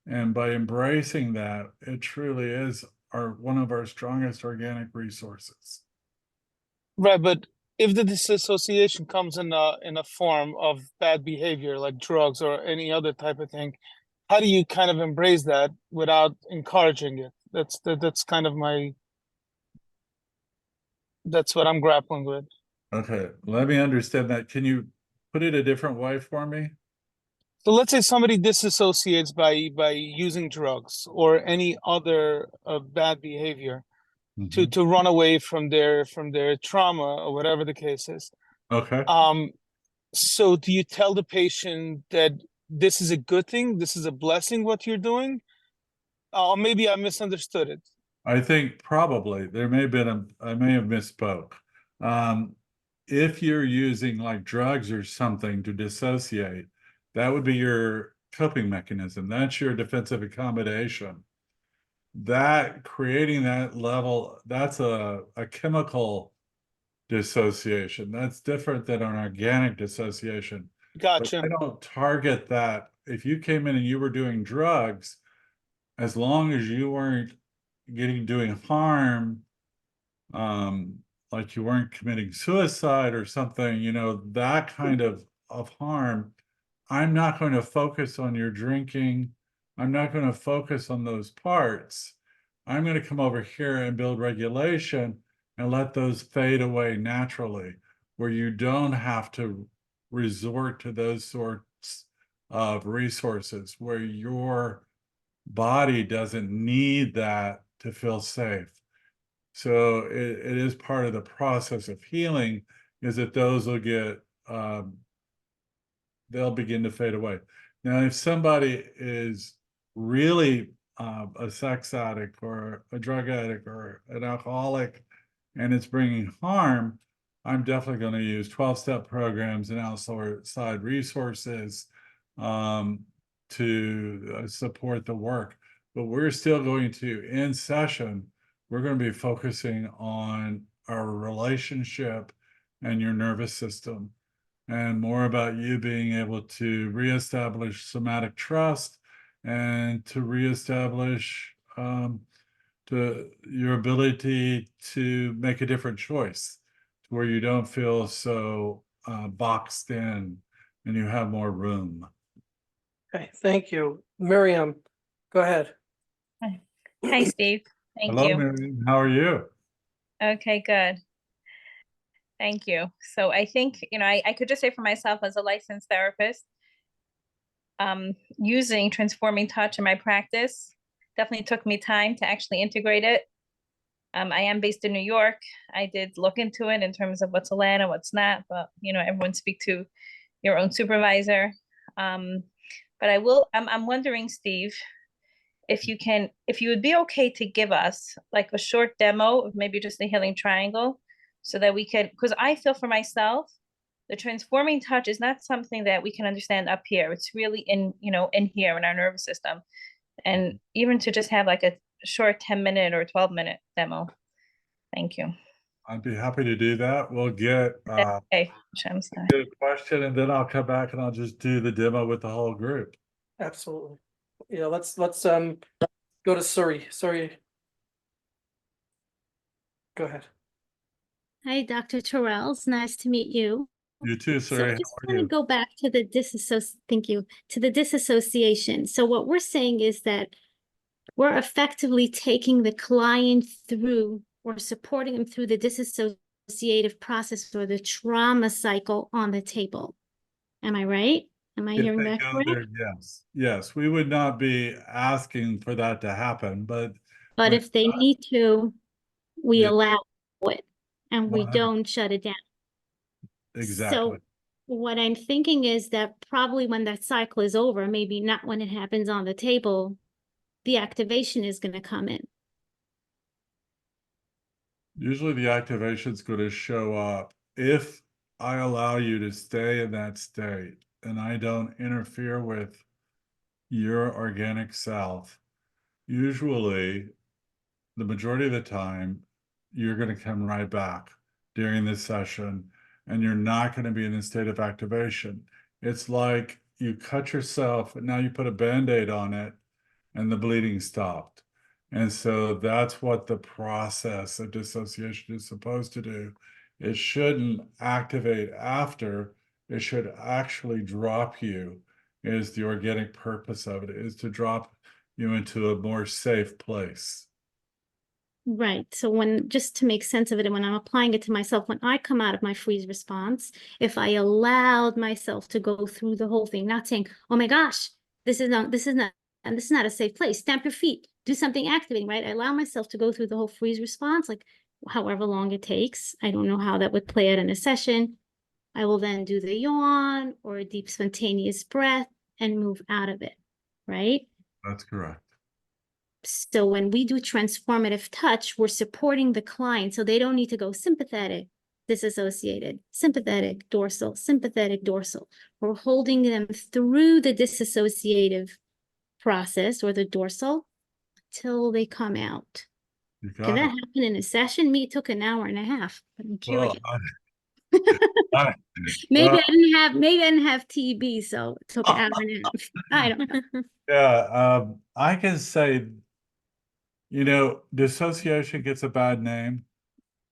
Speaker 2: And by embracing that, it truly is one of our strongest organic resources.
Speaker 6: Right, but if the disassociation comes in a form of bad behavior like drugs or any other type of thing, how do you kind of embrace that without encouraging it? That's kind of that's what I'm grappling with.
Speaker 2: Okay, let me understand that. Can you put it a different way for me?
Speaker 6: So let's say somebody disassociates by using drugs or any other bad behavior to run away from their trauma or whatever the case is.
Speaker 2: Okay.
Speaker 6: So do you tell the patient that this is a good thing, this is a blessing, what you're doing? Or maybe I misunderstood it.
Speaker 2: I think probably there may have been I may have misspoke. If you're using like drugs or something to dissociate, that would be your coping mechanism. That's your defensive accommodation. That creating that level, that's a chemical dissociation. That's different than an organic dissociation. But
Speaker 6: Gotcha.
Speaker 2: I don't target that. If you came in and you were doing drugs, as long as you weren't doing harm, like you weren't committing suicide or something, that kind of harm, I'm not going to focus on your drinking. I'm not going to focus on those parts. I'm going to come over here and build regulation and let those fade away naturally, where you don't have to resort to those sorts of resources, where your body doesn't need that to feel safe. So it is part of the process of healing, is that those will get they'll begin to fade away. Now, if somebody is really a sex addict or a drug addict or an alcoholic and it's bringing harm, I'm definitely going to use 12-step programs and outside resources to support the work. But we're still going to, in session, we're going to be focusing on our relationship and your nervous system, and more about you being able to reestablish somatic trust and to reestablish your ability to make a different choice, to where you don't feel so boxed in and you have more room.
Speaker 1: Okay, thank you. Miriam, go ahead.
Speaker 7: Hi, Steve. Thank
Speaker 2: Hello,
Speaker 7: you.
Speaker 2: Miriam. How are you?
Speaker 7: Okay, good. Thank you. So I think, I could just say for myself as a licensed therapist, using transforming touch in my practice definitely took me time to actually integrate it. I am based in New York. I did look into it in terms of what's allowed and what's not, but everyone speak to your own supervisor. But I'm wondering, Steve, if you would be okay to give us like a short demo of maybe just the healing triangle, so that we could, because I feel for myself, the transforming touch is not something that we can understand up here. It's really in here in our nervous system. And even to just have like a short 10-minute or 12-minute demo. Thank you.
Speaker 2: I'd be happy to do that. We'll get
Speaker 7: Okay, I'm sorry.
Speaker 2: a question, and then I'll come back and I'll just do the demo with the whole group.
Speaker 1: Absolutely. Yeah, let's go to Suri. Suri, go ahead.
Speaker 8: Hi, Dr. Terrell. It's nice to meet you.
Speaker 2: You too,
Speaker 8: So
Speaker 2: sir.
Speaker 8: I just want to go back to the disassociation. So what we're saying is that we're effectively taking the client through or supporting them through the dissociative process or the trauma cycle on the table. Am I right? Am I
Speaker 2: If
Speaker 8: hearing
Speaker 2: they
Speaker 8: that
Speaker 2: go
Speaker 8: correct?
Speaker 2: there, yes, yes, we would not be asking for that to happen, but
Speaker 8: But
Speaker 2: when
Speaker 8: if they need to, we
Speaker 2: Yeah.
Speaker 8: allow it and we
Speaker 2: 100
Speaker 8: don't shut it down.
Speaker 2: exactly.
Speaker 8: So what I'm thinking is that probably when that cycle is over, maybe not when it happens on the table, the activation is going to come in.
Speaker 2: Usually the activation is going to show up if I allow you to stay in that state and I don't interfere with your organic self. Usually, the majority of the time, you're going to come right back during this session and you're not going to be in a state of activation. It's like you cut yourself and now you put a band-aid on it and the bleeding stopped. And so that's what the process of dissociation is supposed to do. It shouldn't activate after, it should actually drop you, is the organic purpose of it, is to drop you into a more safe place.
Speaker 8: Right. So when, just to make sense of it, and when I'm applying it to myself, when I come out of my freeze response, if I allowed myself to go through the whole thing, not saying, oh my gosh, this is not, and this is not a safe place. Stamp your feet, do something activating, right? I allow myself to go through the whole freeze response, like however long it takes. I don't know how that would play out in a session. I will then do the yawn or a deep spontaneous breath and move out of it, right?
Speaker 2: That's correct.
Speaker 8: So when we do transformative touch, we're supporting the client so they don't need to go sympathetic, disassociated, sympathetic, dorsal. We're holding them through the disassociative process or the dorsal till they come out.
Speaker 2: You
Speaker 8: Can
Speaker 2: got
Speaker 8: that
Speaker 2: it.
Speaker 8: happen in a session? Me, it took an hour and a half, but I'm
Speaker 2: Well,
Speaker 8: curious.
Speaker 2: I-
Speaker 8: Maybe
Speaker 2: well,
Speaker 8: maybe I didn't have TB, so it took an hour and a half. I don't know.
Speaker 2: yeah, I can say, dissociation gets a bad name,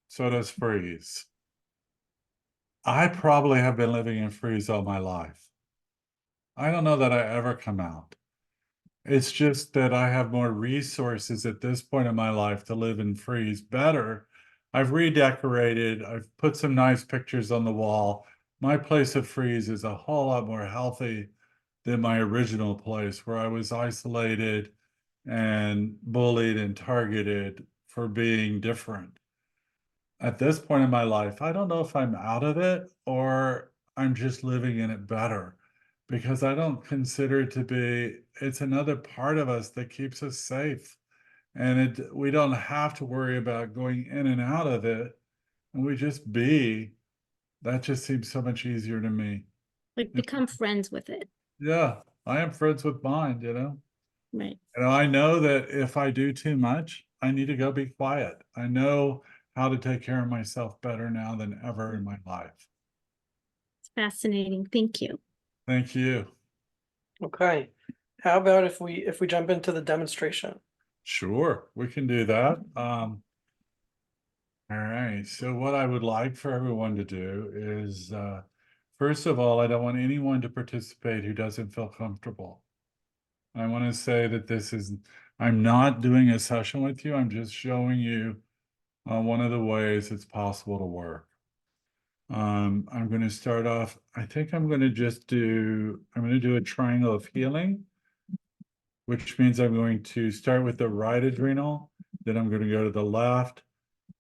Speaker 2: so does freeze. I probably have been living in freeze all my life. I don't know that I ever come out. It's just that I have more resources at this point in my life to live in freeze better. I've redecorated, I've put some nice pictures on the wall. My place of freeze is a whole lot more healthy than my original place where I was isolated and bullied and targeted for being different. At this point in my life, I don't know if I'm out of it or I'm just living in it better because I don't consider it to be, it's another part of us that keeps us safe. And we don't have to worry about going in and out of it. And we just be, that just seems so much easier to me.
Speaker 8: Like become friends with it,
Speaker 2: Yeah, I am friends with mine.
Speaker 8: right?
Speaker 2: I know that if I do too much, I need to go be quiet. I know how to take care of myself better now than ever in my life.
Speaker 8: It's fascinating. Thank you.
Speaker 2: Thank you.
Speaker 1: Okay. How about if we jump into the demonstration?
Speaker 2: Sure, we can do that. All right. So what I would like for everyone to do is, first of all, I don't want anyone to participate who doesn't feel comfortable. I want to say that I'm not doing a session with you. I'm just showing you one of the ways it's possible to work. I'm going to start off, I think I'm going to do a triangle of healing, which means I'm going to start with the right adrenal, then I'm going to go to the left,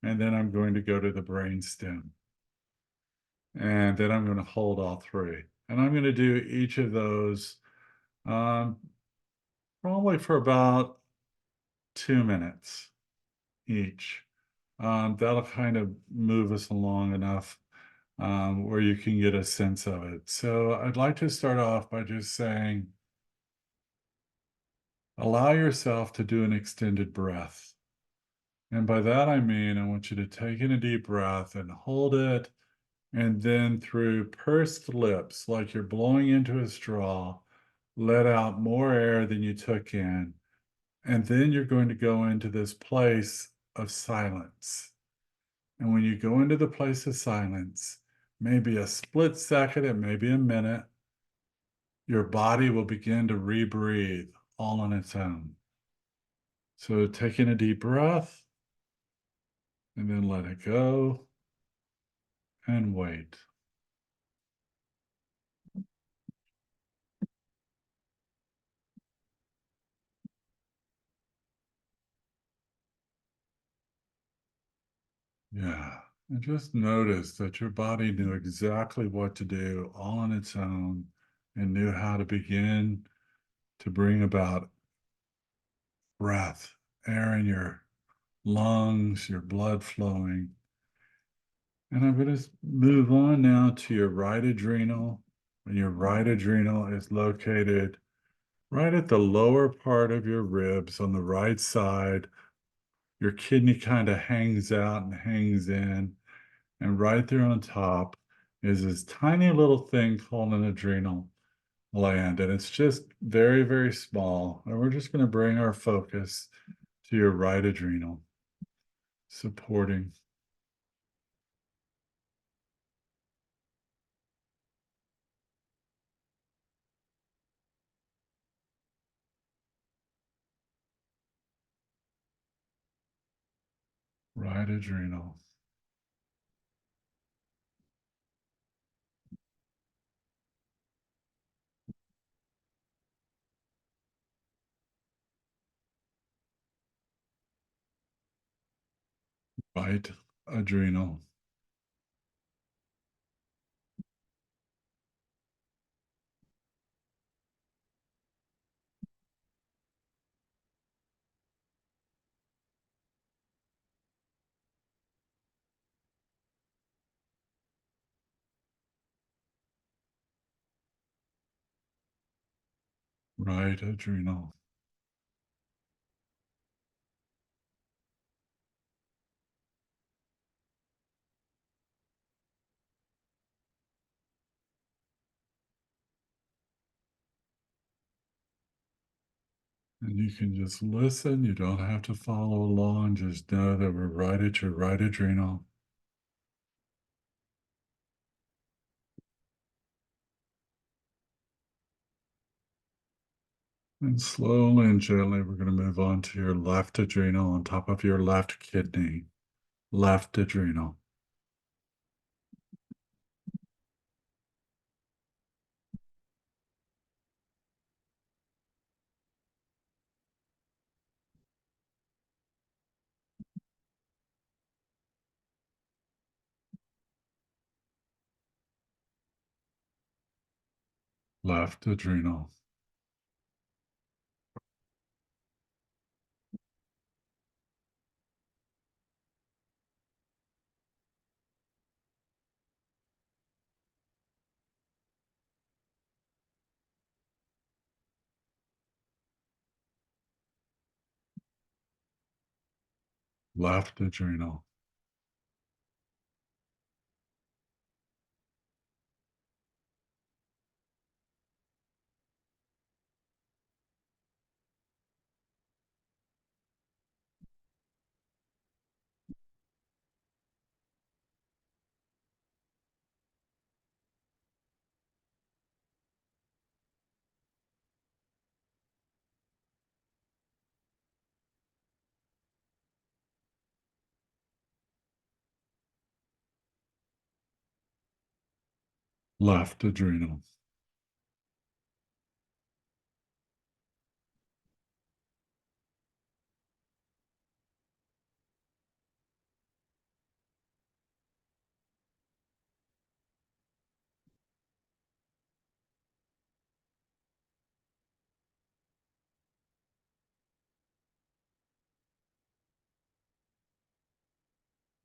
Speaker 2: and then I'm going to go to the brain stem. And then I'm going to hold all three. And I'm going to do each of those probably for about 2 minutes each. That'll kind of move us along enough where you can get a sense of it. So I'd like to start off by just saying, allow yourself to do an extended breath. And by that, I mean, I want you to take in a deep breath and hold it. And then through pursed lips, like you're blowing into a straw, let out more air than you took in. And then you're going to go into this place of silence. And when you go into the place of silence, maybe a split second, it may be a minute, your body will begin to rebreathe all on its own. So taking a deep breath and then let it go and wait. Yeah, and just notice that your body knew exactly what to do all on its own and knew how to begin to bring about breath, air in your lungs, your blood flowing. And I'm going to move on now to your right adrenal. And your right adrenal is located right at the lower part of your ribs on the right side. Your kidney kind of hangs out and hangs in. And right there on top is this tiny little thing called an adrenal gland. And it's just very, very small. And we're just going to bring our focus to your right adrenal, supporting. Right adrenal. Right adrenal. Right adrenal. And you can just listen. You don't have to follow along. Just know that we're right at your right adrenal. And slowly and gently, we're going to move on to your left adrenal on top of your left kidney. Left adrenal. Left adrenal. Left adrenal. Left adrenal.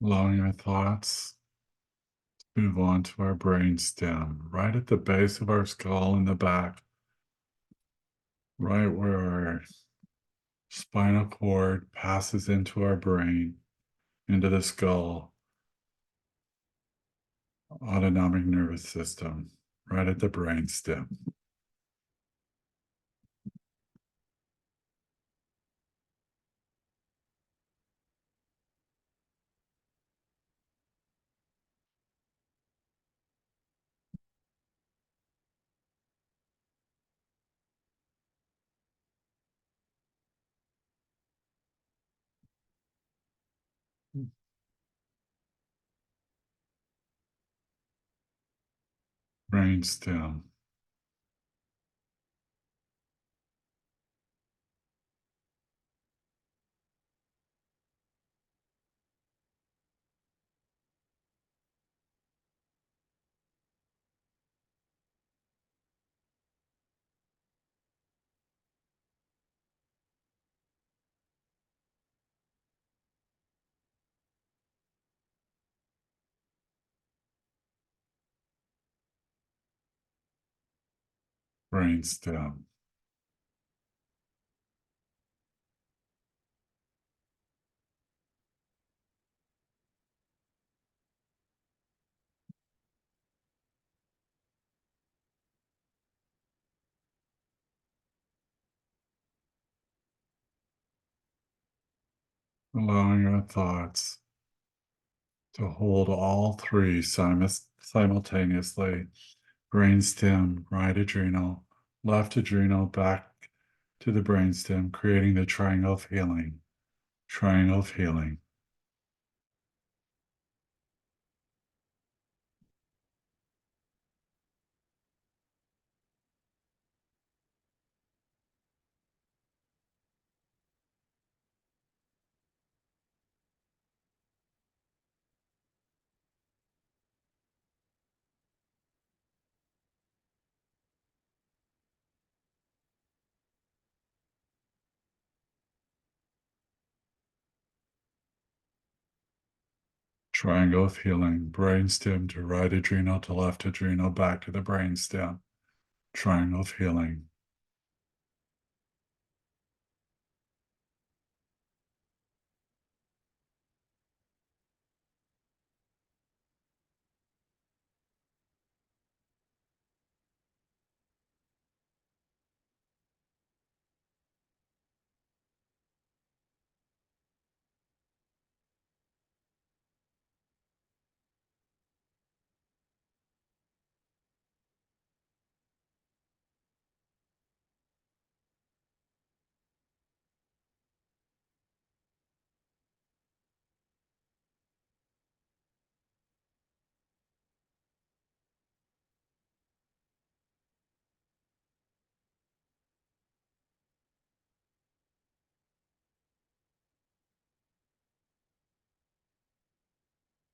Speaker 2: Allowing our thoughts to move on to our brain stem, right at the base of our skull in the back, right where our spinal cord passes into our brain, into the skull, autonomic nervous system, right at the brain stem. brainstem, brainstem, allowing our thoughts to hold all three simultaneously: brainstem, right adrenal, left adrenal, back to the brainstem, creating the triangle of healing. Triangle of healing. Triangle of healing, brainstem to right adrenal to left adrenal, back to the brainstem. Triangle of healing.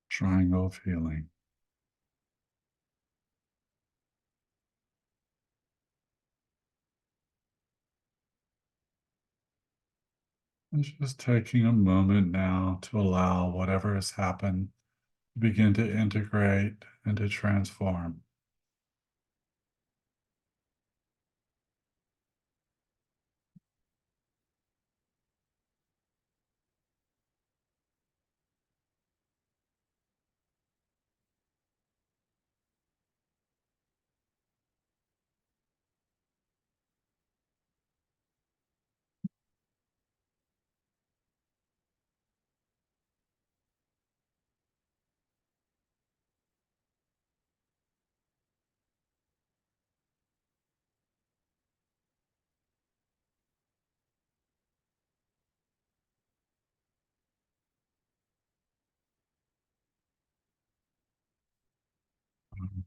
Speaker 2: Triangle of healing. And just taking a moment now to allow whatever has happened to begin to integrate and to transform.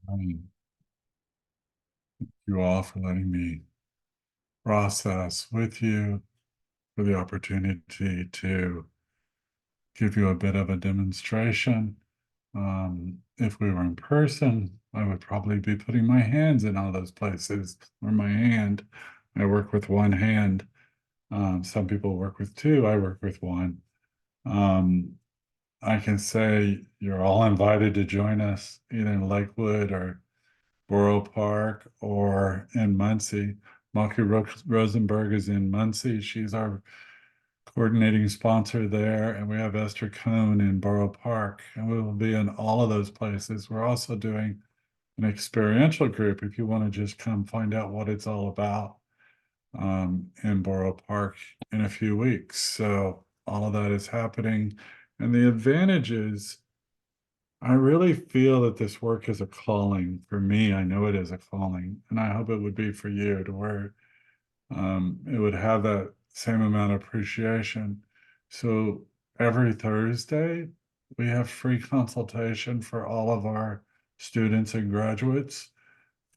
Speaker 2: Thank you all for letting me process with you, for the opportunity to give you a bit of a demonstration. If we were in person, I would probably be putting my hands in all those places, or my hand. I work with one hand. Some people work with two. I work with one. I can say you're all invited to join us either in Lakewood or Borough Park or in Muncie. Maki Rosenberg is in Muncie. She's our coordinating sponsor there, and we have Esther Cohn in Borough Park, and we will be in all of those places. We're also doing an experiential group if you want to just come find out what it's all about in Borough Park in a few weeks. So all of that is happening, and the advantage is I really feel that this work is a calling for me. I know it is a calling, and I hope it would be for you, to where it would have that same amount of appreciation. So every Thursday, we have free consultation for all of our students and graduates.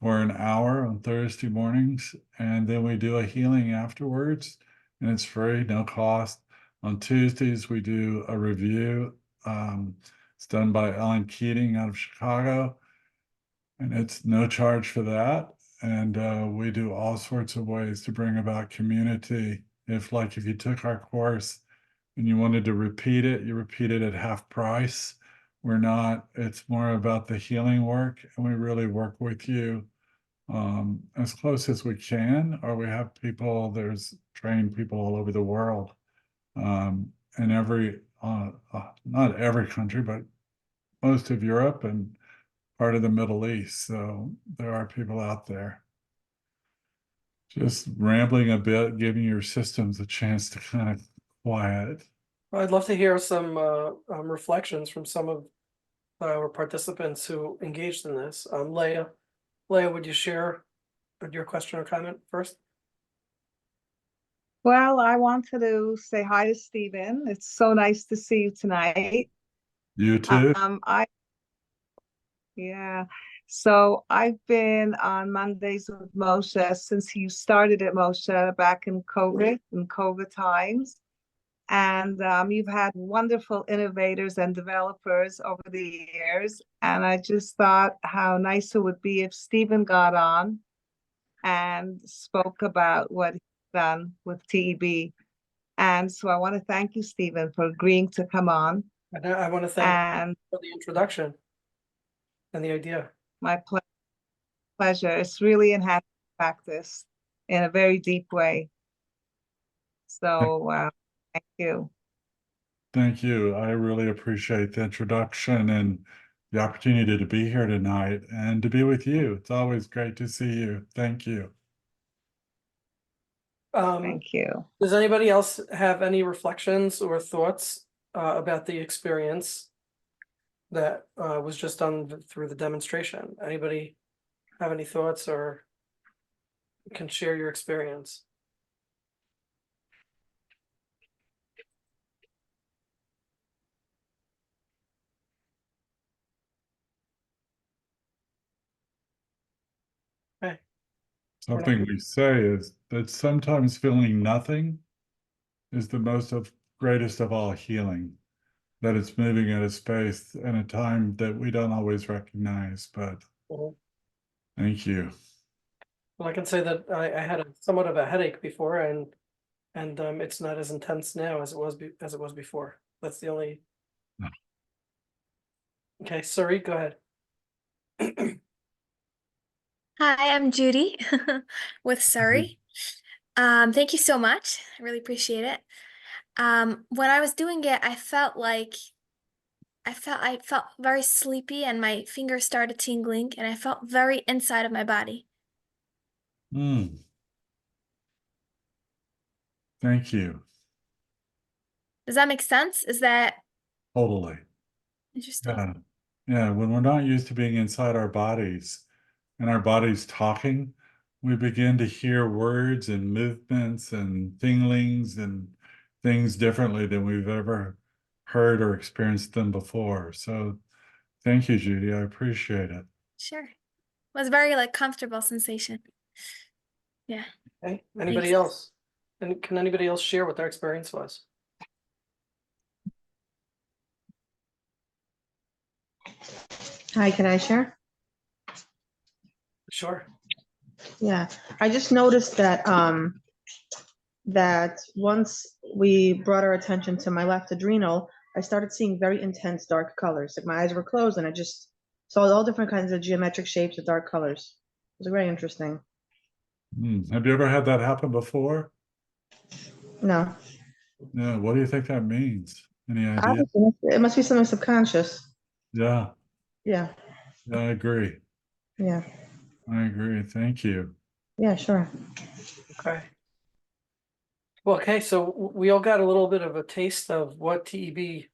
Speaker 2: for an hour on Thursday mornings, and then we do a healing afterwards, and it's free, no cost. On Tuesdays, we do a review. It's done by Ellen Keating out of Chicago, and it's no charge for that. And we do all sorts of ways to bring about community. If you took our course and you wanted to repeat it, you repeat it at half price. We're not, it's more about the healing work, and we really work with you as close as we can, or we have people, there's trained people all over the world, in every, not every country, but most of Europe and part of the Middle East. So there are people out there. Just rambling a bit, giving your systems a chance to kind of quiet.
Speaker 1: Well, I'd love to hear some reflections from some of our participants who engaged in this. Leah, would you share your question or comment first?
Speaker 9: Well, I wanted to say hi to Stephen. It's so nice to see you tonight.
Speaker 2: You too?
Speaker 9: Yeah. So I've been on Mondays with Moshe since you started at Moshe back in COVID times. And you've had wonderful innovators and developers over the years. And I just thought how nice it would be if Stephen got on and spoke about what he's done with TEB. And so I want to thank you, Stephen, for agreeing to come on.
Speaker 1: And I want to thank
Speaker 9: And
Speaker 1: you for the introduction and the idea.
Speaker 9: my pleasure. It's really enhanced practice in a very deep way. So thank you.
Speaker 2: Thank you. I really appreciate the introduction and the opportunity to be here tonight and to be with you. It's always great to see you. Thank you.
Speaker 9: Thank you.
Speaker 1: Does anybody else have any reflections or thoughts about the experience that was just done through the demonstration? Anybody have any thoughts or can share your experience? Okay.
Speaker 2: Something we say is that sometimes feeling nothing is the greatest of all healing, that it's moving at a space and a time that we don't always recognize, but thank you.
Speaker 1: Well, I can say that I had somewhat of a headache before, and it's not as intense now as it was before. That's the only.
Speaker 2: No.
Speaker 1: Okay, sorry, go ahead.
Speaker 10: Hi, I'm Judy with Surrey. Thank you so much. I really appreciate it. When I was doing it, I felt very sleepy and my fingers started tingling and I felt very inside of my body.
Speaker 2: Thank you.
Speaker 10: Does that make sense? Is that
Speaker 2: Totally.
Speaker 10: interesting?
Speaker 2: Yeah, when we're not used to being inside our bodies and our bodies talking, we begin to hear words and movements and tinglings and things differently than we've ever heard or experienced them before. So thank you, Judy. I appreciate it.
Speaker 10: Sure. It was very comfortable sensation. Yeah.
Speaker 1: Okay, anybody
Speaker 10: Thanks.
Speaker 1: else? And can anybody else share what their experience was?
Speaker 4: Hi, can I share?
Speaker 1: Sure.
Speaker 4: Yeah, I just noticed that that once we brought our attention to my left adrenal, I started seeing very intense dark colors. Like my eyes were closed and I just saw all different kinds of geometric shapes of dark colors. It was very interesting.
Speaker 2: Have you ever had that happen before?
Speaker 4: No.
Speaker 2: Yeah, what do you think that means? Any idea?
Speaker 4: It must be something subconscious.
Speaker 2: Yeah.
Speaker 4: Yeah.
Speaker 2: I agree.
Speaker 4: Yeah.
Speaker 2: I agree. Thank you.
Speaker 4: Yeah, sure.
Speaker 1: Okay. Well, okay, so we all got a little bit of a taste of what TEB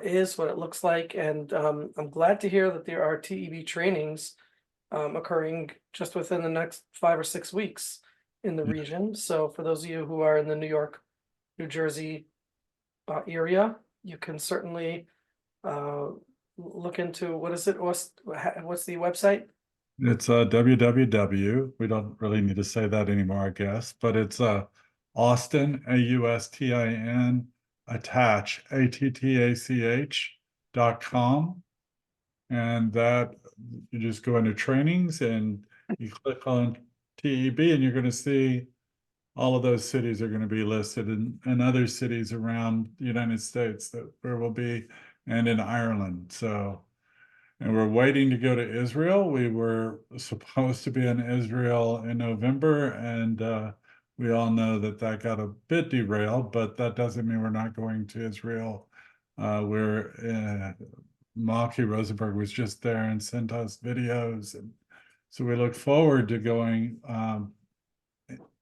Speaker 1: is, what it looks like, and I'm glad to hear that there are TEB trainings occurring just within the next 5 or 6 weeks in the region. So for those of you who are in the New York, New Jersey area, you can certainly look into, what is it? What's the website?
Speaker 2: It's www. We don't really need to say that anymore, I guess, but it's Austin, AUSTIN, attach, ATTACH.com. And that you just go into trainings and you click on TEB and you're going to see all of those cities are going to be listed and other cities around the United States that where we'll be, and in Ireland. So, and we're waiting to go to Israel. We were supposed to be in Israel in November, and we all know that that got a bit derailed, but that doesn't mean we're not going to Israel. Malky Rosenberg was just there and sent us videos, and so we look forward to going.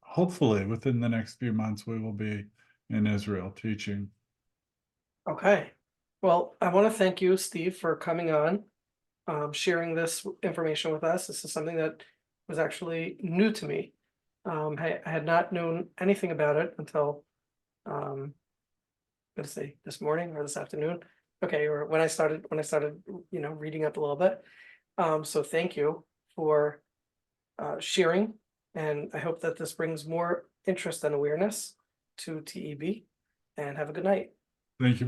Speaker 2: Hopefully, within the next few months, we will be in Israel teaching.
Speaker 1: Okay. Well, I want to thank you, Steve, for coming on, sharing this information with us. This is something that was actually new to me. I had not known anything about it until, let's say this morning or this afternoon. Okay, or when I started, reading up a little bit. So thank you for sharing, and I hope that this brings more interest and awareness to TEB. And have a good night.
Speaker 2: Thank you.